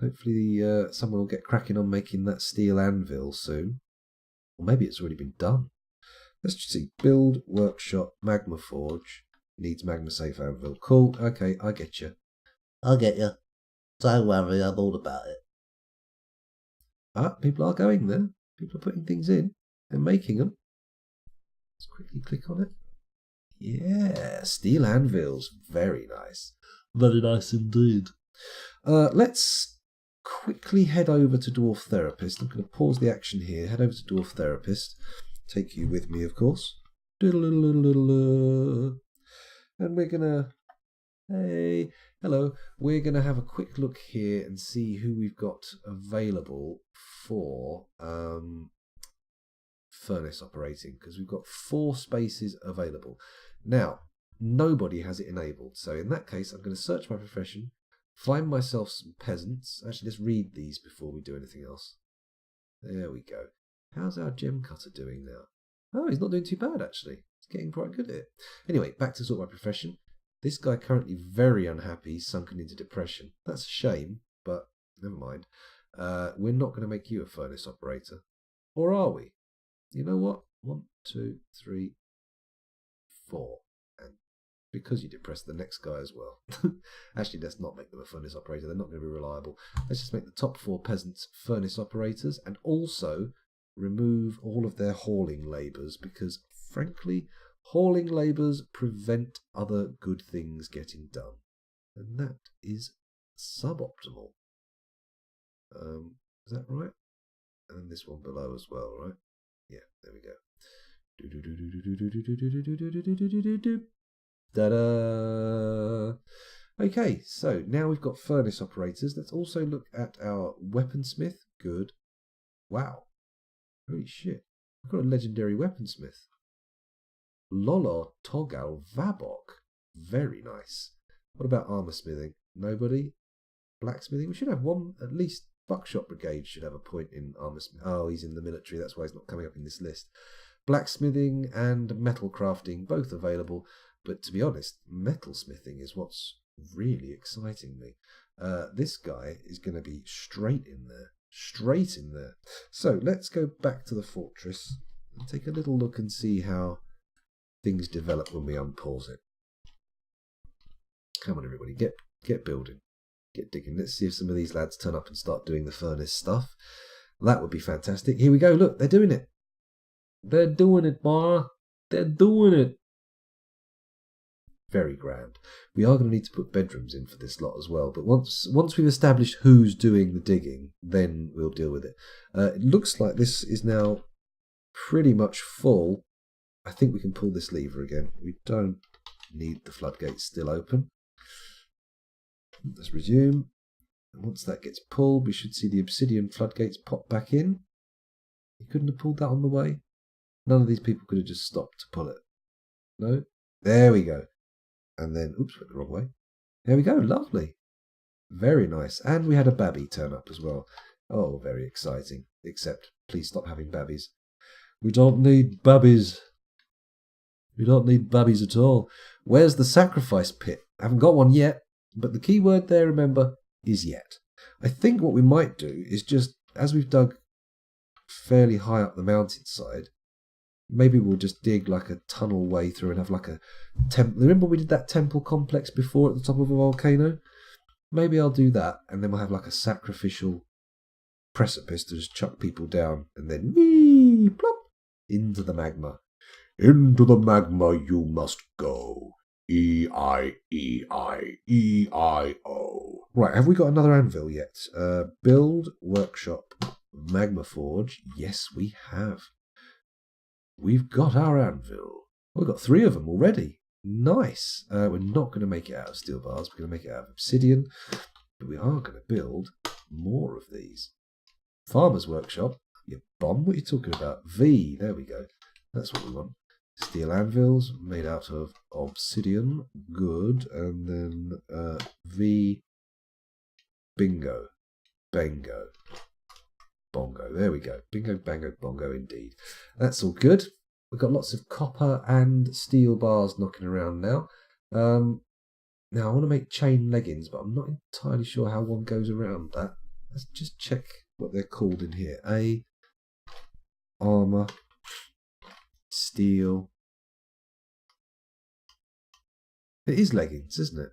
[SPEAKER 1] Hopefully someone will get cracking on making that steel anvil soon. Or maybe it's already been done. Let's just see. Build, workshop, magma forge. Needs magma safe anvil. Cool. Okay, I get you.
[SPEAKER 3] I'll get you. Don't worry, I'm all about it.
[SPEAKER 1] Ah, people are going there. People are putting things in and making them. Let's quickly click on it. Yeah, steel anvils. Very nice.
[SPEAKER 3] Very nice indeed.
[SPEAKER 1] Let's quickly head over to Dwarf Therapist. I'm going to pause the action here. Head over to Dwarf Therapist. Take you with me, of course. And we're going to... Hey, hello. We're going to have a quick look here and see who we've got available for furnace operating, because we've got 4 spaces available. Now, nobody has it enabled. So in that case, I'm going to search my profession, find myself some peasants. Actually, let's read these before we do anything else. There we go. How's our gem cutter doing now? Oh, he's not doing too bad, actually. He's getting quite good at it. Anyway, back to sort my profession. This guy currently very unhappy, sunken into depression. That's a shame, but never mind. We're not going to make you a furnace operator. Or are we? You know what? 1, 2, 3, 4. And because you depressed the next guy as well. Actually, let's not make them a furnace operator. They're not going to be reliable. Let's just make the top 4 peasants furnace operators and also remove all of their hauling labours because, frankly, hauling labours prevent other good things getting done. And that is suboptimal. Is that right? And this one below as well, right? Yeah, there we go. Ta-da! Okay, so now we've got furnace operators. Let's also look at our weaponsmith. Good. Wow. Holy shit. We've got a legendary weaponsmith. Lolo Togal Vabok. Very nice. What about armor smithing? Nobody? Blacksmithing? We should have one, at least Buckshot Brigade should have a point in armor smithing. Oh, he's in the military, that's why he's not coming up in this list. Blacksmithing and metal crafting, both available. But to be honest, metal smithing is what's really exciting me. This guy is going to be straight in there. Straight in there. So let's go back to the fortress and take a little look and see how things develop when we unpause it. Come on, everybody, get building, get digging. Let's see if some of these lads turn up and start doing the furnace stuff. That would be fantastic. Here we go. Look, they're doing it. They're doing it, Ma. They're doing it. Very grand. We are going to need to put bedrooms in for this lot as well. But once we've established who's doing the digging, then we'll deal with it. It looks like this is now pretty much full. I think we can pull this lever again. We don't need the floodgates still open. Let's resume. And once that gets pulled, we should see the obsidian floodgates pop back in. You couldn't have pulled that on the way? None of these people could have just stopped to pull it. No? There we go. And then, oops, went the wrong way. There we go, lovely. Very nice. And we had a babby turn up as well. Oh, very exciting. Except, please stop having babbies. We don't need babbies. We don't need babbies at all. Where's the sacrifice pit? I haven't got one yet, but the key word there, remember, is yet. I think what we might do is just, as we've dug fairly high up the mountainside, maybe we'll just dig like a tunnel way through and have like a temple. Remember we did that temple complex before at the top of a volcano? Maybe I'll do that, and then we'll have like a sacrificial precipice to just chuck people down and then whee, plop, into the magma.
[SPEAKER 2] Into the magma you must go. E-I-E-I-E-I-O.
[SPEAKER 1] Right, have we got another anvil yet? Build, workshop, magma forge. Yes, we have. We've got our anvil. We've got 3 of them already. Nice. We're not going to make it out of steel bars. We're going to make it out of obsidian. But we are going to build more of these. Farmer's workshop. You bomb? What are you talking about? V. There we go. That's what we want. Steel anvils made out of obsidian. Good. And then V. Bingo. Bango. Bongo. There we go. Bingo, bango, bongo indeed. That's all good. We've got lots of copper and steel bars knocking around now. Now I want to make chain leggings, but I'm not entirely sure how one goes around that. Let's just check what they're called in here. Armor. Steel. It is leggings, isn't it?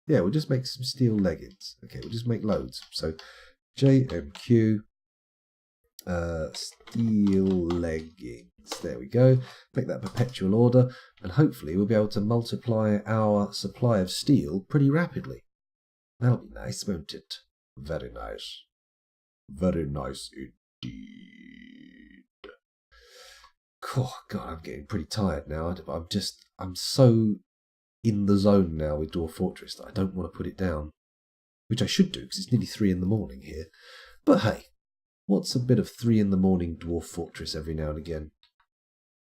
[SPEAKER 1] Yeah, we'll just make some steel leggings. Okay, we'll just make loads. So JMQ steel leggings. There we go. Make that perpetual order, and hopefully we'll be able to multiply our supply of steel pretty rapidly. That'll be nice, won't it?
[SPEAKER 2] Very nice. Very nice indeed.
[SPEAKER 1] Oh, God, I'm getting pretty tired now. I'm so in the zone now with Dwarf Fortress that I don't want to put it down. Which I should do, because it's nearly 3 a.m. here. But hey, what's a bit of 3 a.m. Dwarf Fortress every now and again?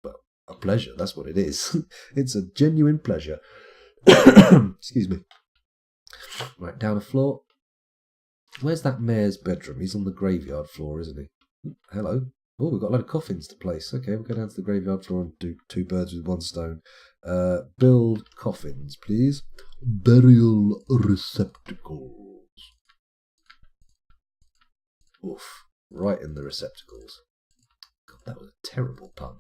[SPEAKER 1] Well, a pleasure, that's what it is. It's a genuine pleasure. Excuse me. Right, down the floor. Where's that mayor's bedroom? He's on the graveyard floor, isn't he? Hello. Oh, we've got a load of coffins to place. Okay, we'll go down to the graveyard floor and do 2 birds with 1 stone. Build coffins, please.
[SPEAKER 2] Burial receptacles.
[SPEAKER 1] Oof. Right in the receptacles. God, that was a terrible pun.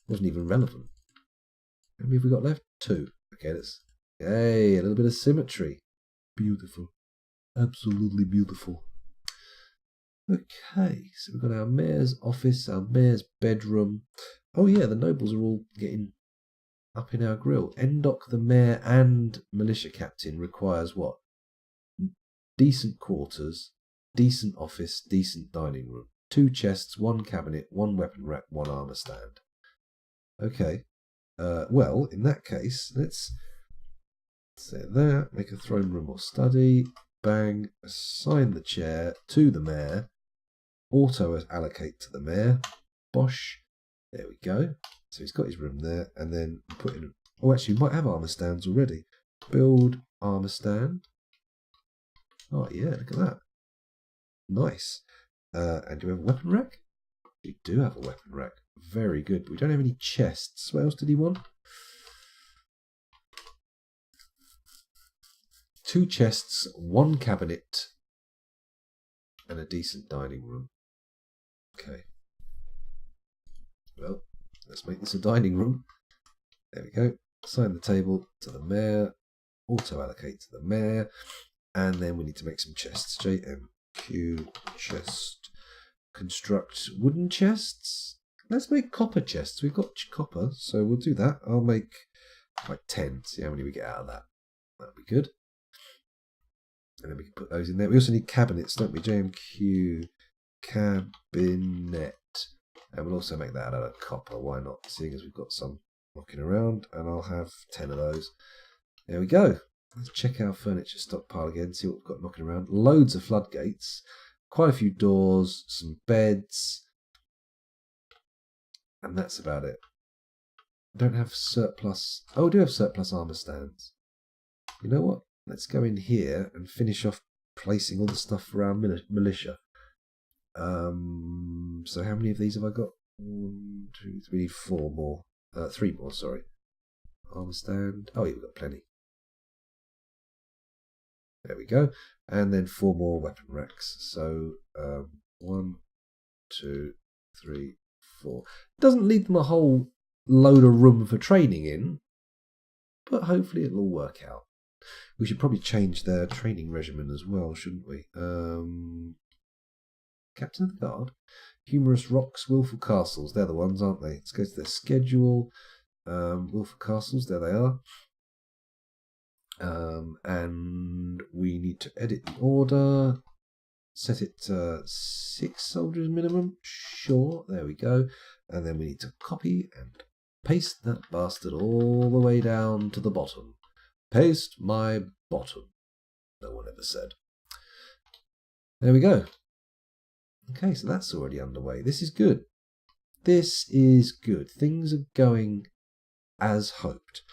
[SPEAKER 1] Wasn't even relevant. How many have we got left? 2. Okay, let's... Hey, a little bit of symmetry. Beautiful. Absolutely beautiful. Okay, so we've got our mayor's office, our mayor's bedroom. Oh yeah, the nobles are all getting up in our grill. Endock the mayor and militia captain requires what? Decent quarters, decent office, decent dining room. 2 chests, 1 cabinet, 1 weapon rack, 1 armor stand. Okay. Well, in that case, let's set that, make a throne room or study. Bang, assign the chair to the mayor. Auto allocate to the mayor. Bosh. There we go. So he's got his room there, and then put in... Oh, actually, we might have armor stands already. Build armor stand. Oh, yeah, look at that. Nice. And do we have a weapon rack? We do have a weapon rack. Very good. But we don't have any chests. What else did he want? 2 chests, 1 cabinet, and a decent dining room. Okay. Well, let's make this a dining room. There we go. Assign the table to the mayor. Auto allocate to the mayor. And then we need to make some chests. JMQ chest. Construct wooden chests. Let's make copper chests. We've got copper, so we'll do that. I'll make like 10. See how many we get out of that. That'll be good. And then we can put those in there. We also need cabinets, don't we? JMQ cabinet. And we'll also make that out of copper. Why not? Seeing as we've got some knocking around. And I'll have 10 of those. There we go. Let's check our furniture stockpile again. See what we've got knocking around. Loads of floodgates. Quite a few doors. Some beds. And that's about it. I don't have surplus. Oh, I do have surplus armor stands. You know what? Let's go in here and finish off placing all the stuff for our militia. So how many of these have I got? 1, 2, 3, 4 more. 3 more, sorry. Armor stand. Oh, yeah, we've got plenty. There we go. And then 4 more weapon racks. So 1, 2, 3, 4. Doesn't leave them a whole load of room for training in, but hopefully it'll all work out. We should probably change their training regimen as well, shouldn't we? Captain of the Guard. Humorous Rocks, Willful Castles. They're the ones, aren't they? Let's go to their schedule. Willful Castles, there they are. And we need to edit the order. Set it to 6 soldiers minimum. Sure, there we go. And then we need to copy and paste that bastard all the way down to the bottom. Paste my bottom. No one ever said. There we go. Okay, so that's already underway. This is good. This is good. Things are going as hoped.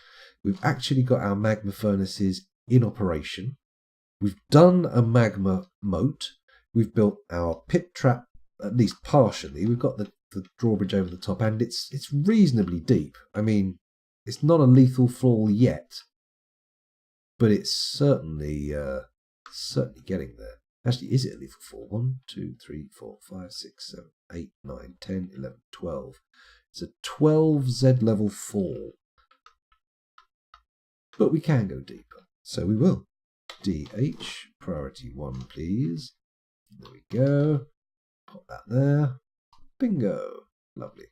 [SPEAKER 1] We've actually got our magma furnaces in operation. We've done a magma moat. We've built our pit trap, at least partially. We've got the drawbridge over the top, and it's reasonably deep. I mean, it's not a lethal fall yet, but it's certainly getting there. Actually, is it a lethal fall? 1, 2, 3, 4, 5, 6, 7, 8, 9, 10, 11, 12. It's a 12 Z level fall. But we can go deeper, so we will. DH, priority 1, please. There we go. Pop that there. Bingo. Lovely.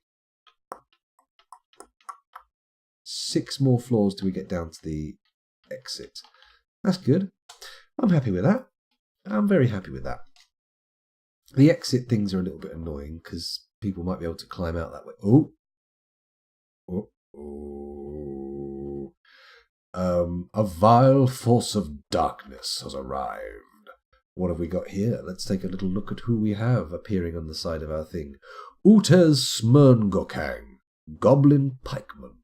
[SPEAKER 1] 6 more floors till we get down to the exit. That's good. I'm happy with that. I'm very happy with that. The exit things are a little bit annoying because people might be able to climb out that way. Oh. Oh. Oh. A vile force of darkness has arrived. What have we got here? Let's take a little look at who we have appearing on the side of our thing. Utez Smurngokang, Goblin Pikeman.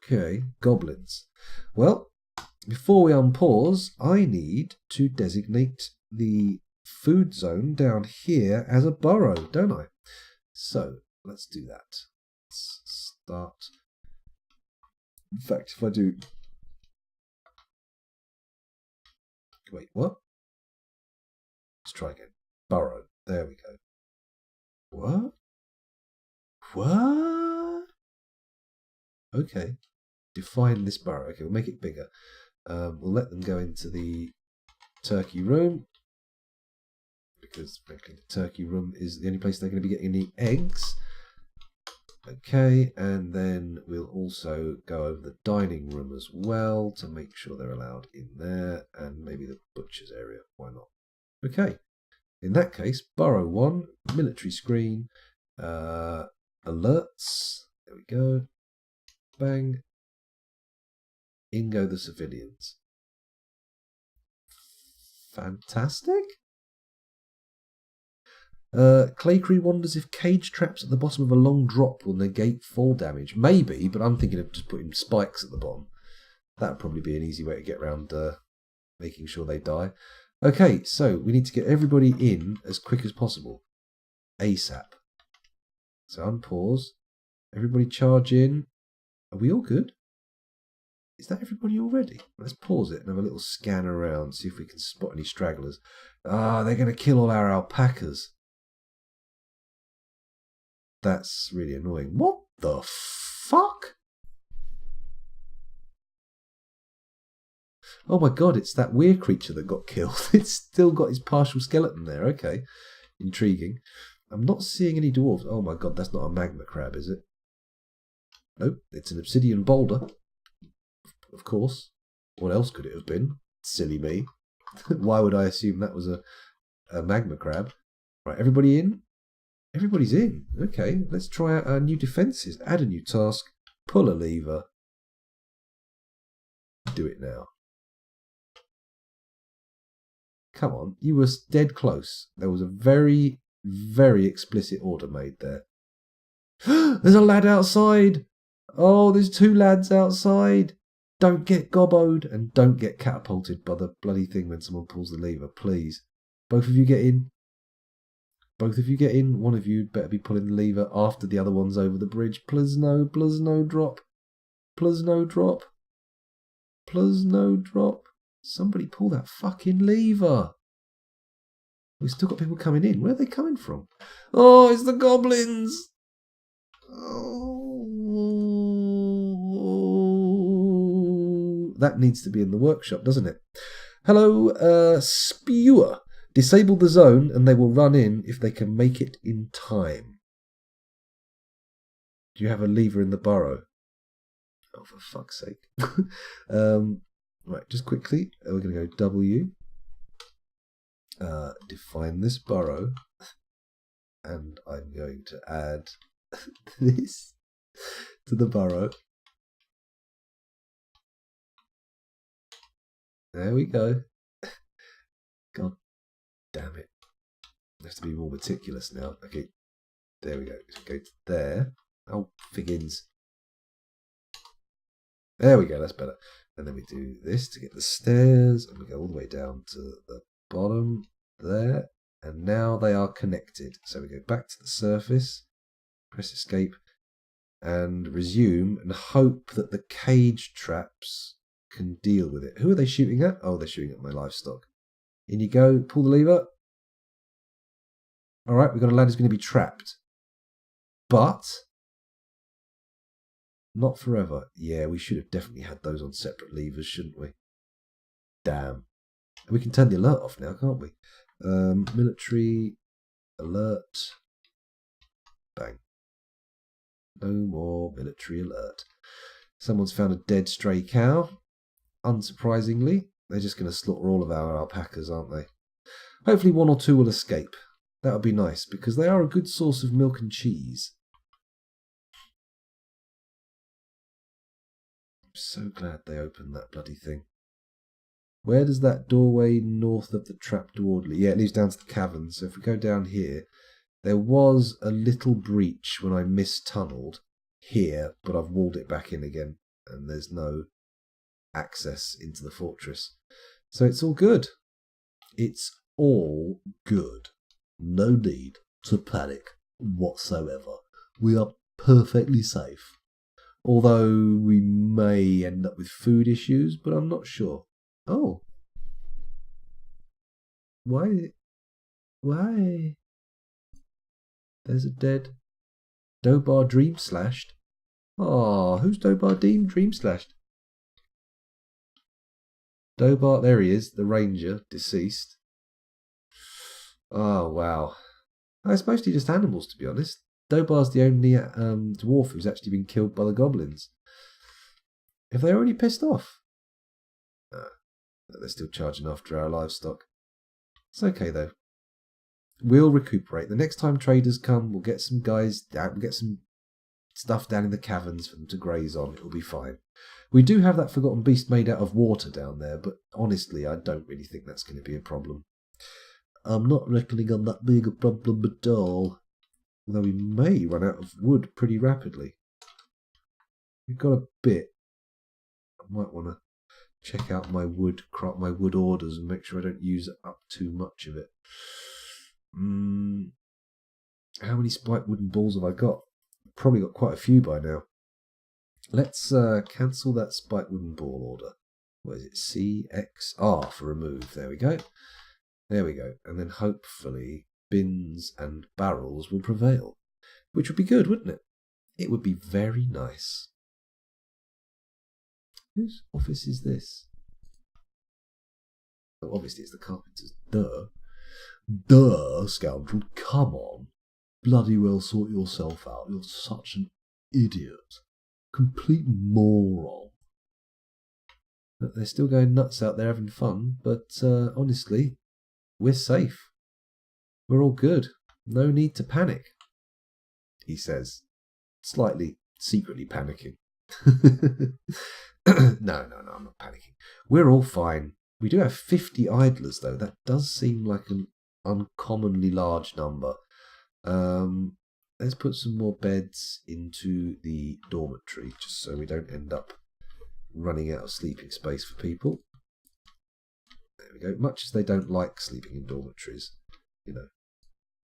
[SPEAKER 1] Okay, goblins. Well, before we unpause, I need to designate the food zone down here as a burrow, don't I? So, let's do that. Let's start. In fact, if I do... Wait, what? Let's try again. Burrow. There we go. What? What? Okay. Define this burrow. Okay, we'll make it bigger. We'll let them go into the turkey room, because frankly the turkey room is the only place they're going to be getting any eggs. Okay, and then we'll also go over the dining room as well to make sure they're allowed in there, and maybe the butcher's area. Why not? Okay, in that case, burrow 1, military screen, alerts. There we go. Bang. In go the civilians. Fantastic. Claycree wonders if cage traps at the bottom of a long drop will negate fall damage. Maybe, but I'm thinking of just putting spikes at the bottom. That would probably be an easy way to get around making sure they die. Okay, so we need to get everybody in as quick as possible. ASAP. So unpause. Everybody charge in. Are we all good? Is that everybody already? Let's pause it and have a little scan around, see if we can spot any stragglers. Ah, they're going to kill all our alpacas. That's really annoying. What the fuck? Oh my god, it's that weird creature that got killed. It's still got his partial skeleton there. Okay, intriguing. I'm not seeing any dwarves. Oh my god, that's not a magma crab, is it? Nope, it's an obsidian boulder. Of course. What else could it have been? Silly me. Why would I assume that was a magma crab? Right, everybody in? Everybody's in. Okay, let's try out our new defences. Add a new task. Pull a lever. Do it now. Come on, you were dead close. There was a very, very explicit order made there. There's a lad outside. Oh, there's 2 lads outside. Don't get gobboed and don't get catapulted by the bloody thing when someone pulls the lever, please. Both of you get in. Both of you get in. One of you better be pulling the lever after the other one's over the bridge. Please no drop. Please no drop. Please no drop. Somebody pull that fucking lever. We've still got people coming in. Where are they coming from? Oh, it's the goblins. Oh, that needs to be in the workshop, doesn't it? Hello, Spewer. Disable the zone and they will run in if they can make it in time. Do you have a lever in the burrow? Oh, for fuck's sake. Right, just quickly, we're going to go W. Define this burrow. And I'm going to add this to the burrow. There we go. God damn it. I have to be more meticulous now. Okay, there we go. Go to there. Oh, figgins. There we go, that's better. And then we do this to get the stairs, and we go all the way down to the bottom there. And now they are connected. So we go back to the surface, press escape, and resume, and hope that the cage traps can deal with it. Who are they shooting at? Oh, they're shooting at my livestock. In you go, pull the lever. Alright, we've got a lad who's going to be trapped. But not forever. Yeah, we should have definitely had those on separate levers, shouldn't we? Damn. We can turn the alert off now, can't we? Military alert. Bang. No more military alert. Someone's found a dead stray cow. Unsurprisingly, they're just going to slaughter all of our alpacas, aren't they? Hopefully one or two will escape. That would be nice, because they are a good source of milk and cheese. I'm so glad they opened that bloody thing. Where does that doorway north of the trapdoor lead? Yeah, it leads down to the cavern. So if we go down here, there was a little breach when I mistunneled here, but I've walled it back in again, and there's no access into the fortress. So it's all good. It's all good.
[SPEAKER 3] No need to panic whatsoever. We are perfectly safe.
[SPEAKER 1] Although we may end up with food issues, but I'm not sure. Oh. Why? There's a dead Dobar Dream Slashed. Oh, who's Dobar Dream Slashed? Dobar, there he is, the ranger, deceased. Oh, wow. It's mostly just animals, to be honest. Dobar's the only dwarf who's actually been killed by the goblins. Have they already pissed off? They're still charging after our livestock. It's okay, though. We'll recuperate. The next time traders come, we'll get some guys down, we'll get some stuff down in the caverns for them to graze on. It'll be fine. We do have that forgotten beast made out of water down there, but honestly, I don't really think that's going to be a problem.
[SPEAKER 3] I'm not reckoning on that being a problem at all.
[SPEAKER 1] Although we may run out of wood pretty rapidly. We've got a bit. I might want to check out my wood orders and make sure I don't use up too much of it. How many spiked wooden balls have I got? Probably got quite a few by now. Let's cancel that spiked wooden ball order. What is it? CXR for remove. There we go. There we go. And then hopefully bins and barrels will prevail. Which would be good, wouldn't it? It would be very nice. Whose office is this? Oh, obviously it's the carpenter's.
[SPEAKER 3] Duh, scoundrel, come on. Bloody well sort yourself out. You're such an idiot. Complete moron.
[SPEAKER 1] But they're still going nuts out there having fun, but honestly, we're safe. We're all good. No need to panic, he says, slightly secretly panicking. No, I'm not panicking. We're all fine. We do have 50 idlers, though. That does seem like an uncommonly large number. Let's put some more beds into the dormitory, just so we don't end up running out of sleeping space for people. There we go. Much as they don't like sleeping in dormitories, you know,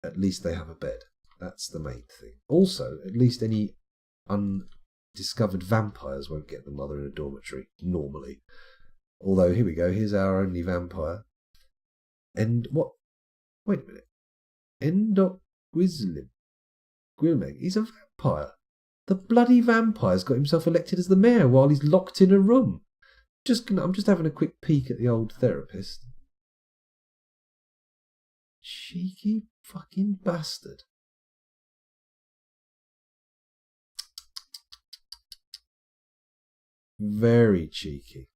[SPEAKER 1] at least they have a bed. That's the main thing. Also, at least any undiscovered vampires won't get them while they're in a dormitory, normally. Although, here we go. Here's our only vampire. And what? Wait a minute. Endok Gwilmeg. He's a vampire. The bloody vampire's got himself elected as the mayor while he's locked in a room. I'm just having a quick peek at the old therapist. Cheeky fucking bastard. Very cheeky.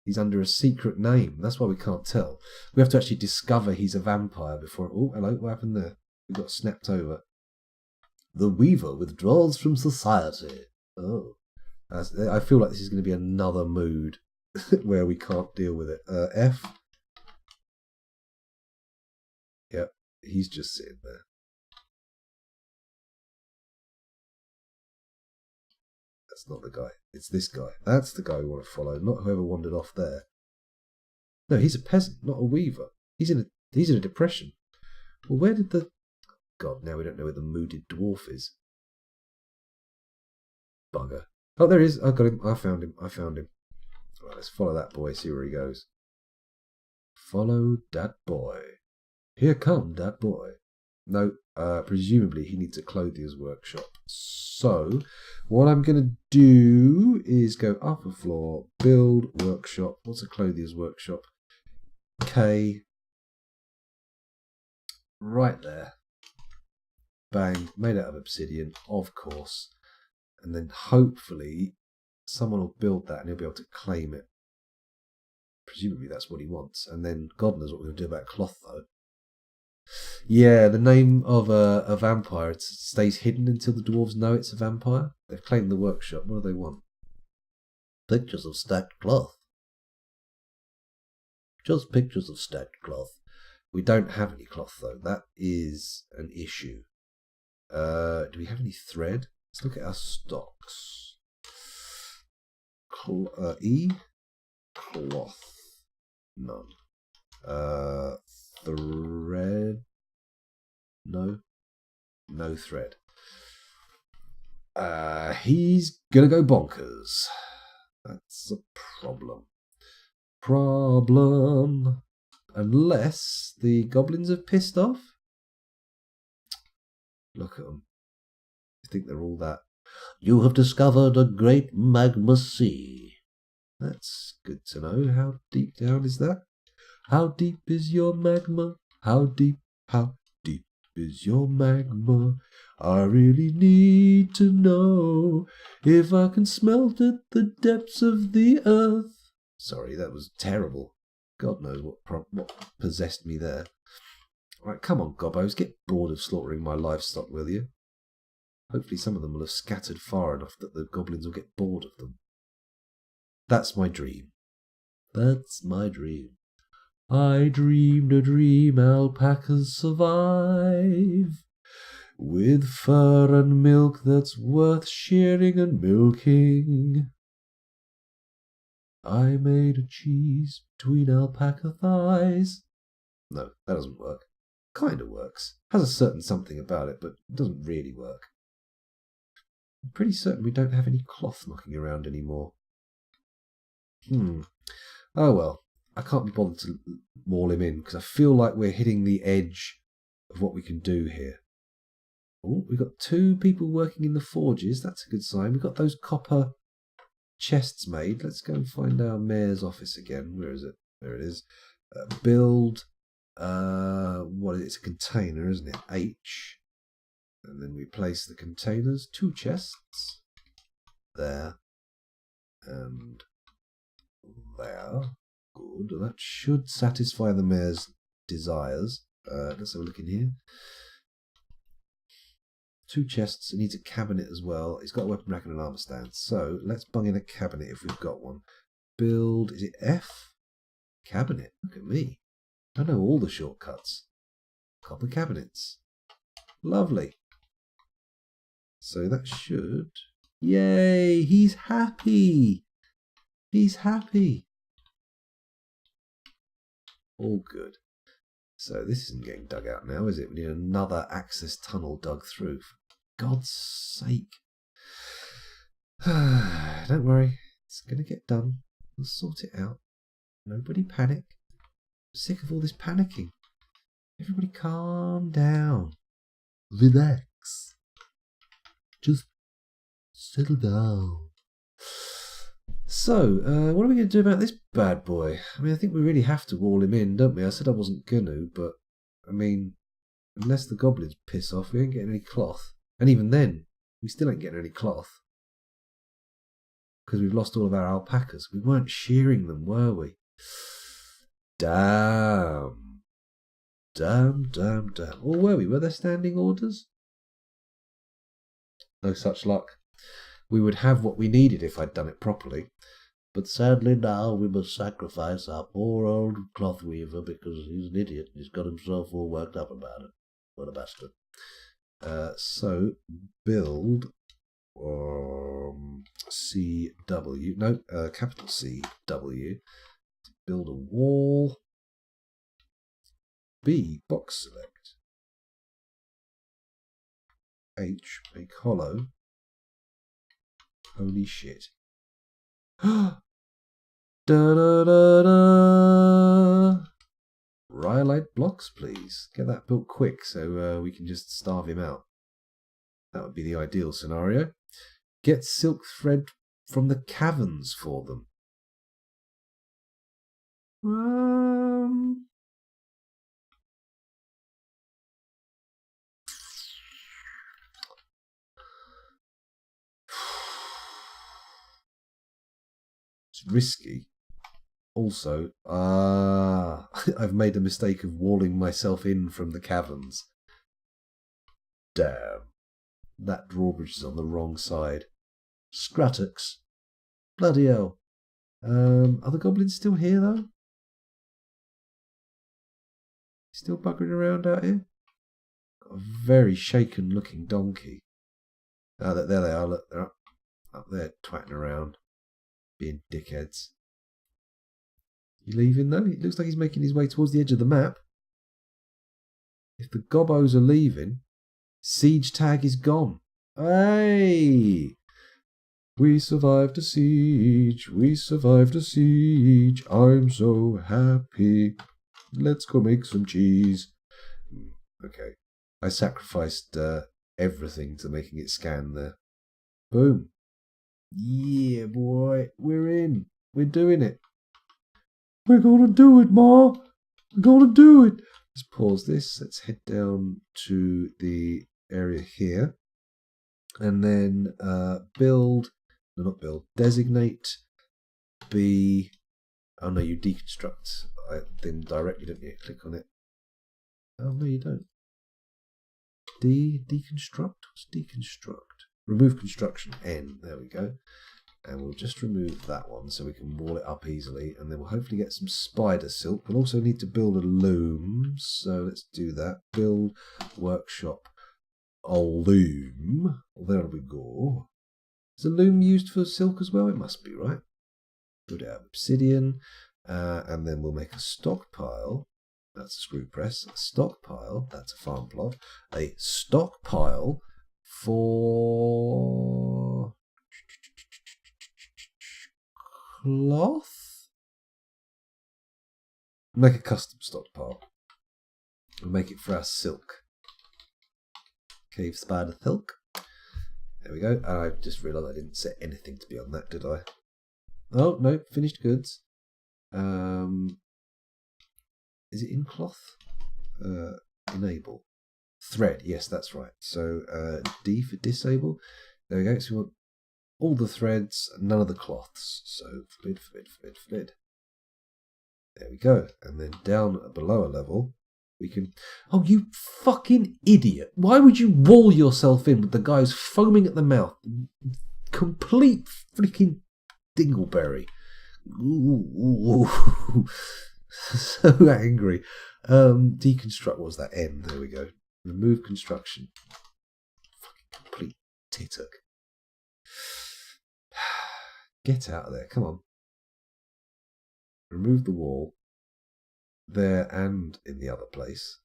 [SPEAKER 1] He's under a secret name. That's why we can't tell. We have to actually discover he's a vampire before... Oh, hello, what happened there? We got snapped over.
[SPEAKER 3] The Weaver withdraws from society.
[SPEAKER 1] Oh. I feel like this is going to be another mood where we can't deal with it. F. Yep, he's just sitting there. That's not the guy. It's this guy. That's the guy we want to follow, not whoever wandered off there. No, he's a peasant, not a weaver. He's in a depression. Well, where did the... God, now we don't know where the mooded dwarf is. Bugger. Oh, there he is. I got him. I found him. Right, let's follow that boy, see where he goes. Follow that boy. Here come that boy. No, presumably he needs a clothier's workshop. So, what I'm going to do is go up a floor, build workshop. What's a clothier's workshop? K. Right there. Bang. Made out of obsidian, of course. And then hopefully someone will build that and he'll be able to claim it. Presumably that's what he wants. And then God knows what we're going to do about cloth, though. Yeah, the name of a vampire, it stays hidden until the dwarves know it's a vampire. They've claimed the workshop. What do they want?
[SPEAKER 3] Pictures of stacked cloth. Just pictures of stacked cloth.
[SPEAKER 1] We don't have any cloth, though. That is an issue. Do we have any thread? Let's look at our stocks. E. Cloth. None. Thread. No. No thread. He's gonna go bonkers. That's a problem. Unless the goblins have pissed off. Look at them. I think they're all that.
[SPEAKER 3] You have discovered a great magma sea.
[SPEAKER 1] That's good to know. How deep down is that? How deep is your magma? How deep is your magma? I really need to know if I can smelt at the depths of the earth. Sorry, that was terrible. God knows what possessed me there. Right, come on, gobbos, get bored of slaughtering my livestock, will you? Hopefully some of them will have scattered far enough that the goblins will get bored of them. That's my dream. That's my dream. I dreamed a dream alpacas survive, with fur and milk that's worth shearing and milking. I made a cheese between alpaca thighs. No, that doesn't work. Kind of works. Has a certain something about it, but it doesn't really work. I'm pretty certain we don't have any cloth knocking around anymore. Oh well. I can't be bothered to maul him in, because I feel like we're hitting the edge of what we can do here. Oh, we've got 2 people working in the forges. That's a good sign. We've got those copper chests made. Let's go and find our mayor's office again. Where is it? There it is. Build... what is it? It's a container, isn't it? H. And then we place the containers. 2 chests. There. And there. Good. That should satisfy the mayor's desires. Let's have a look in here. 2 chests. It needs a cabinet as well. It's got a weapon rack and an armor stand. So let's bung in a cabinet if we've got one. Build. Is it F? Cabinet. Look at me. I know all the shortcuts. Copper cabinets. Lovely. So that should... Yay! He's happy! He's happy! All good. So this isn't getting dug out now, is it? We need another access tunnel dug through. For God's sake. Don't worry. It's going to get done. We'll sort it out. Nobody panic. I'm sick of all this panicking. Everybody calm down.
[SPEAKER 3] Relax. Just settle down.
[SPEAKER 1] So, what are we going to do about this bad boy? I mean, I think we really have to wall him in, don't we? I said I wasn't going to, but I mean, unless the goblins piss off, we ain't getting any cloth. And even then, we still ain't getting any cloth. Because we've lost all of our alpacas. We weren't shearing them, were we? Damn. Damn. Or were we? Were there standing orders? No such luck. We would have what we needed if I'd done it properly. But sadly now we must sacrifice our poor old cloth weaver because he's an idiot and he's got himself all worked up about it. What a bastard. So, build CW. No, capital CW. Build a wall. B, box select. H, make hollow. Holy shit. Da da da da. Rhyolite blocks, please. Get that built quick so we can just starve him out. That would be the ideal scenario. Get silk thread from the caverns for them. It's risky. Also, I've made a mistake of walling myself in from the caverns. Damn. That drawbridge is on the wrong side. Scrattox. Bloody hell. Are the goblins still here, though? Still buggering around out here? Got a very shaken-looking donkey. Oh, there they are. Look, they're up there twatting around. Being dickheads. You leaving, though? It looks like he's making his way towards the edge of the map. If the gobbos are leaving, siege tag is gone. Hey! We survived a siege. We survived a siege. I'm so happy. Let's go make some cheese. Okay. I sacrificed everything to making it scan there. Boom. Yeah, boy. We're in. We're doing it. We're gonna do it, Ma. We're gonna do it. Let's pause this. Let's head down to the area here. And then designate B. Oh no, you deconstruct them directly, don't you? Click on it. Oh no, you don't. Deconstruct? What's deconstruct? Remove construction N. There we go. And we'll just remove that one so we can wall it up easily. And then we'll hopefully get some spider silk. We'll also need to build a loom. So let's do that. Build workshop a loom. Well, there we go. Is a loom used for silk as well? It must be, right? Build it out of obsidian. And then we'll make a stockpile. That's a screw press. A stockpile. That's a farm plot. A stockpile for cloth. Make a custom stockpile. We'll make it for our silk. Cave spider silk. There we go. And I just realised I didn't set anything to be on that, did I? Oh no, finished goods. Is it in cloth? Enable. Thread, yes, that's right. So D for disable. There we go. So we want all the threads, none of the cloths. So flid. There we go. And then down below a level, we can... Oh, you fucking idiot. Why would you wall yourself in with the guy who's foaming at the mouth? Complete freaking dingleberry. Ooh. So angry. Deconstruct, what was that? N, there we go. Remove construction. Fucking complete tittock. Get out of there, come on. Remove the wall. There and in the other place.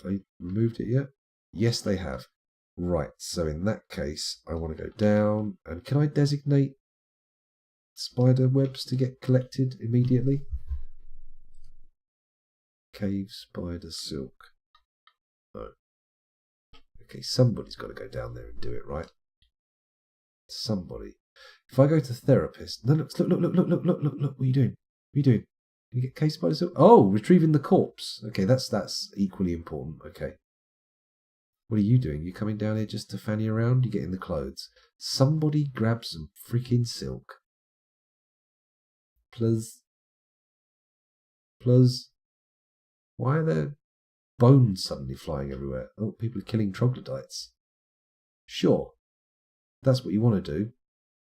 [SPEAKER 1] Have they removed it yet? Yes, they have. Right, so in that case, I want to go down. And can I designate spider webs to get collected immediately? Cave spider silk. No. Okay, somebody's got to go down there and do it, right? Somebody. If I go to therapist, no, look. What are you doing? What are you doing? You get case spider silk. Oh, retrieving the corpse. Okay, that's equally important. Okay. What are you doing? You coming down here just to fanny around? You getting the clothes? Somebody grab some freaking silk. Please. Please. Why are there bones suddenly flying everywhere? Oh, people are killing troglodytes. Sure. That's what you want to do.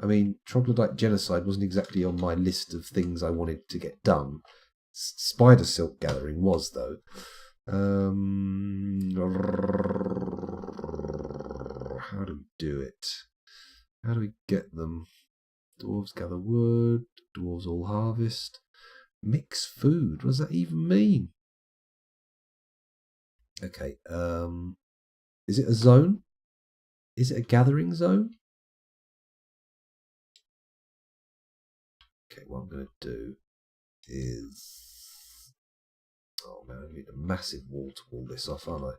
[SPEAKER 1] I mean, troglodyte genocide wasn't exactly on my list of things I wanted to get done. Spider silk gathering was, though. How do we do it? How do we get them? Dwarves gather wood. Dwarves all harvest. Mix food. What does that even mean? Okay. Is it a zone? Is it a gathering zone? Okay, what I'm going to do is... Oh man, I need a massive wall to wall this off, aren't I?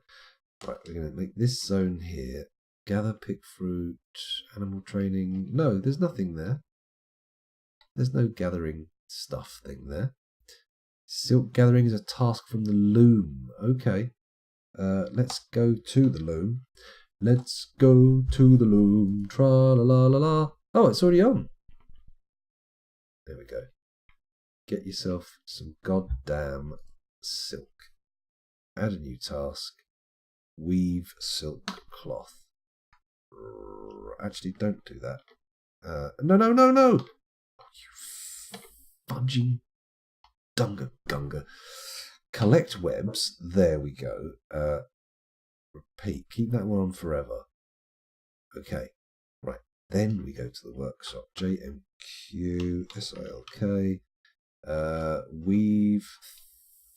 [SPEAKER 1] Right, we're going to make this zone here. Gather, pick fruit, animal training. No, there's nothing there. There's no gathering stuff thing there. Silk gathering is a task from the loom. Okay. Let's go to the loom. Let's go to the loom. Tra-la-la-la-la. Oh, it's already on. There we go. Get yourself some goddamn silk. Add a new task. Weave silk cloth. Actually, don't do that. No. Oh, you fudging dunga gunga. Collect webs. There we go. Repeat. Keep that one on forever. Okay. Right. Then we go to the workshop. JMQ SILK. Weave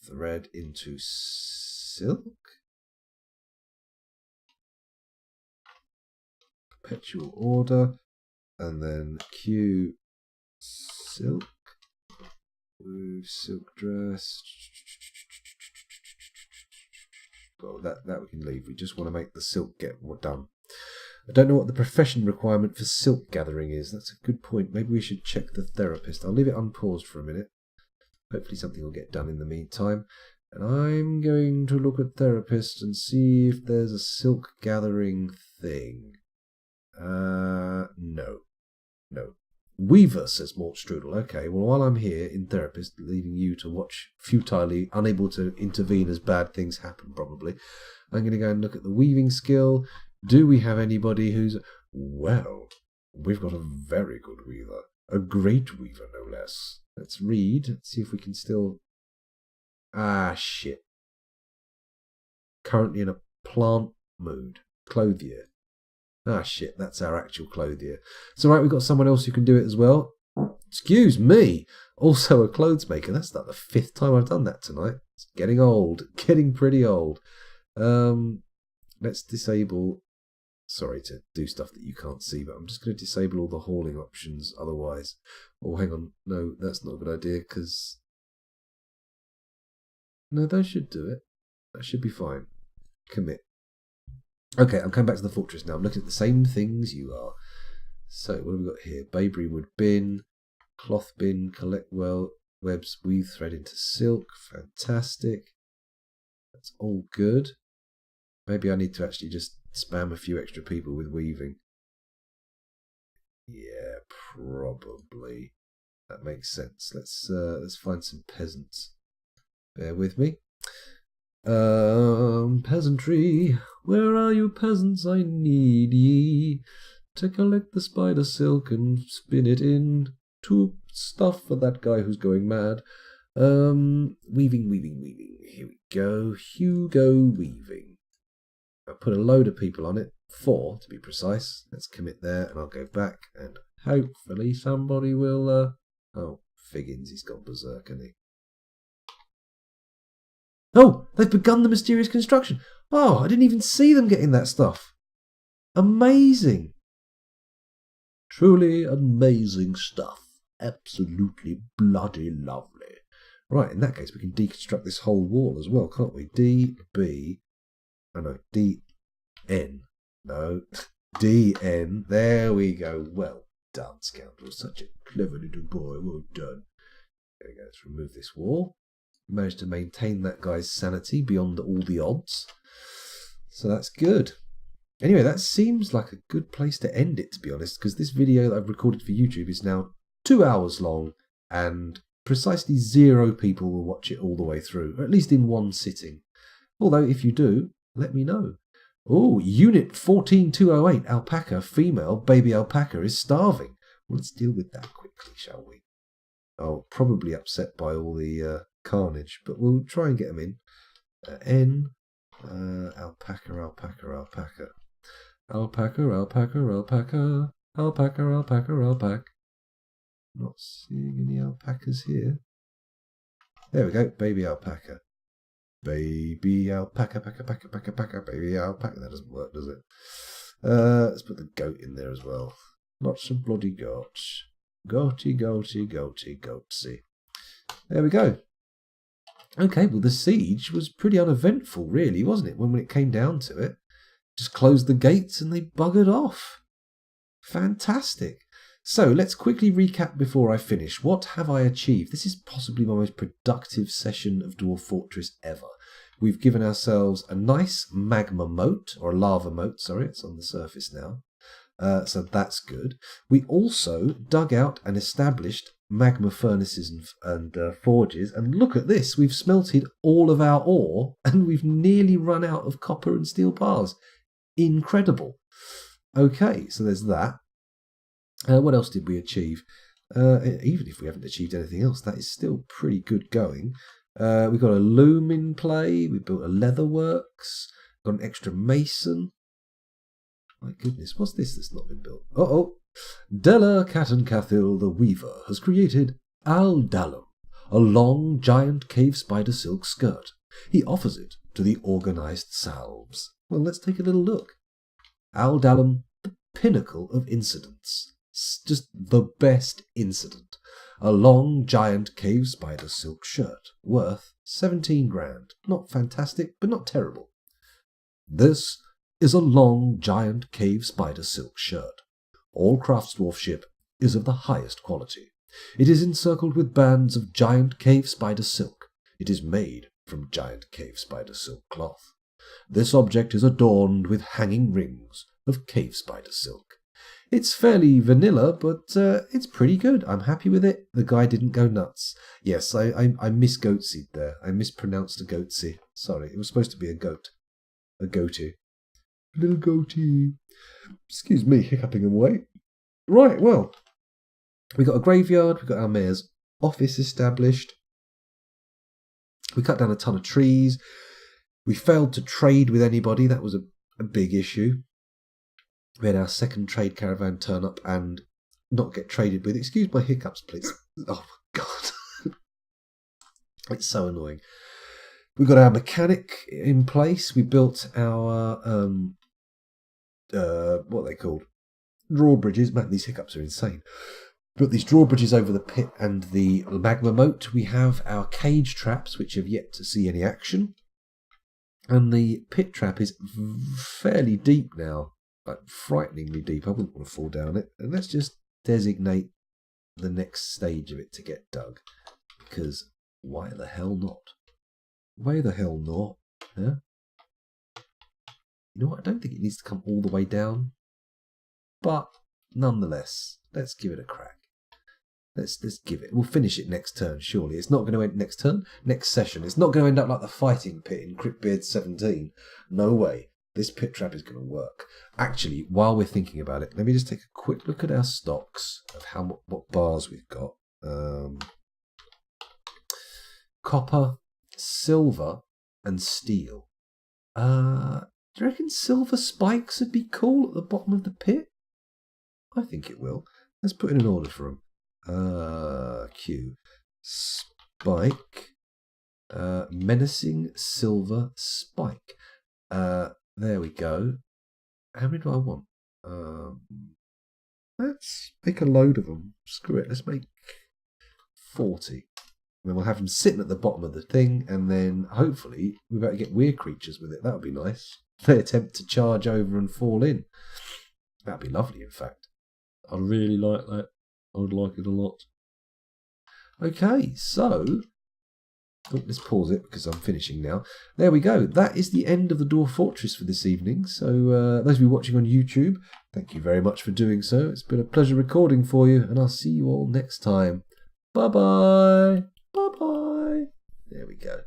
[SPEAKER 1] thread into silk. Perpetual order. And then Q silk. Weave silk dress. Well, that we can leave. We just want to make the silk get more done. I don't know what the profession requirement for silk gathering is. That's a good point. Maybe we should check the therapist. I'll leave it unpaused for a minute. Hopefully something will get done in the meantime. And I'm going to look at therapist and see if there's a silk gathering thing. No. Weaver, says Mort Strudel. Okay, well, while I'm here in therapist, leaving you to watch futilely, unable to intervene as bad things happen, probably, I'm going to go and look at the weaving skill. Do we have anybody who's... Well, we've got a very good weaver. A great weaver, no less. Let's read. Let's see if we can still... Ah, shit. Currently in a plant mood. Clothier. Ah, shit, that's our actual clothier. It's alright, we've got someone else who can do it as well. Excuse me. Also a clothes maker. That's like the 5th time I've done that tonight. It's getting old. Getting pretty old. Let's disable... Sorry to do stuff that you can't see, but I'm just going to disable all the hauling options otherwise. Oh, hang on. No, that's not a good idea, because... No, those should do it. That should be fine. Commit. Okay, I'm coming back to the fortress now. I'm looking at the same things you are. So, what have we got here? Bayberry wood bin, cloth bin, collect webs, weave thread into silk. Fantastic. That's all good. Maybe I need to actually just spam a few extra people with weaving. Yeah, probably. That makes sense. Let's find some peasants. Bear with me. Peasantry, where are you peasants? I need ye to collect the spider silk and spin it in to stuff for that guy who's going mad. Weaving. Here we go. Hugo weaving. I put a load of people on it. 4 to be precise. Let's commit there and I'll go back and hopefully somebody will oh, Figgins, he's gone berserk, hasn't he? Oh, they've begun the mysterious construction. Oh, I didn't even see them getting that stuff. Amazing. Truly amazing stuff. Absolutely bloody lovely. Right, in that case, we can deconstruct this whole wall as well, can't we? DN. No, DN. There we go. Well done, scoundrel. Such a clever little boy. Well done. There we go. Let's remove this wall. Managed to maintain that guy's sanity beyond all the odds. So that's good. Anyway, that seems like a good place to end it, to be honest, because this video that I've recorded for YouTube is now 2 hours long, and precisely 0 people will watch it all the way through, or at least in one sitting. Although, if you do, let me know. Oh, Unit 14208, alpaca, female, baby alpaca is starving. Well, let's deal with that quickly, shall we? Oh, probably upset by all the carnage, but we'll try and get them in. Alpaca. Not seeing any alpacas here. There we go, baby alpaca. Baby alpaca, baby alpaca. That doesn't work, does it? Let's put the goat in there as well. Lots of bloody goats. Goaty. There we go. Okay, well, the siege was pretty uneventful, really, wasn't it? When it came down to it, just closed the gates and they buggered off. Fantastic. So let's quickly recap before I finish. What have I achieved? This is possibly my most productive session of Dwarf Fortress ever. We've given ourselves a nice magma moat, or a lava moat, sorry, it's on the surface now. So that's good. We also dug out and established magma furnaces and forges, and look at this, we've smelted all of our ore and we've nearly run out of copper and steel bars. Incredible. Okay, so there's that. What else did we achieve? Even if we haven't achieved anything else, that is still pretty good going. We've got a loom in play, we built a leather works, got an extra mason. My goodness, what's this that's not been built? Della Cathil the Weaver has created Al Dalum, a long giant cave spider silk skirt. He offers it to the organised salves. Well, let's take a little look. Al Dalum, the pinnacle of incidents. Just the best incident. A long giant cave spider silk shirt, worth 17 grand. Not fantastic, but not terrible. This is a long giant cave spider silk shirt. All craftsdwarfship is of the highest quality. It is encircled with bands of giant cave spider silk. It is made from giant cave spider silk cloth. This object is adorned with hanging rings of cave spider silk. It's fairly vanilla, but it's pretty good. I'm happy with it. The guy didn't go nuts. Yes, I misgoatsied there. I mispronounced a goatsy. Sorry, it was supposed to be a goat. A goatee. Little goatee. Excuse me, hiccuping away. Right, well, we got a graveyard, we got our mayor's office established. We cut down a ton of trees. We failed to trade with anybody. That was a big issue. We had our second trade caravan turn up and not get traded with. Excuse my hiccups, please. Oh, my God. It's so annoying. We got our mechanic in place. We built our, what are they called? Drawbridges. Man, these hiccups are insane. Built these drawbridges over the pit and the magma moat. We have our cage traps, which have yet to see any action. And the pit trap is fairly deep now. Like, frighteningly deep. I wouldn't want to fall down it. And let's just designate the next stage of it to get dug. Because why the hell not? Why the hell not? Huh? You know what? I don't think it needs to come all the way down. But nonetheless, let's give it a crack. Let's give it. We'll finish it next turn, surely. It's not going to end next turn, next session. It's not going to end up like the fighting pit in Cryptbeards XVIII. No way. This pit trap is going to work. Actually, while we're thinking about it, let me just take a quick look at our stocks of what bars we've got. Copper, silver, and steel. Do you reckon silver spikes would be cool at the bottom of the pit? I think it will. Let's put in an order for them. Q. Spike. Menacing silver spike. There we go. How many do I want? Let's make a load of them. Screw it. Let's make 40. And then we'll have them sitting at the bottom of the thing, and then hopefully we'll be able to get weird creatures with it. That would be nice. They attempt to charge over and fall in. That'd be lovely, in fact. I really like that. I would like it a lot. Okay, so... Oh, let's pause it because I'm finishing now. There we go. That is the end of the Dwarf Fortress for this evening. So those of you watching on YouTube, thank you very much for doing so. It's been a pleasure recording for you, and I'll see you all next time. Bye-bye. Bye-bye. There we go.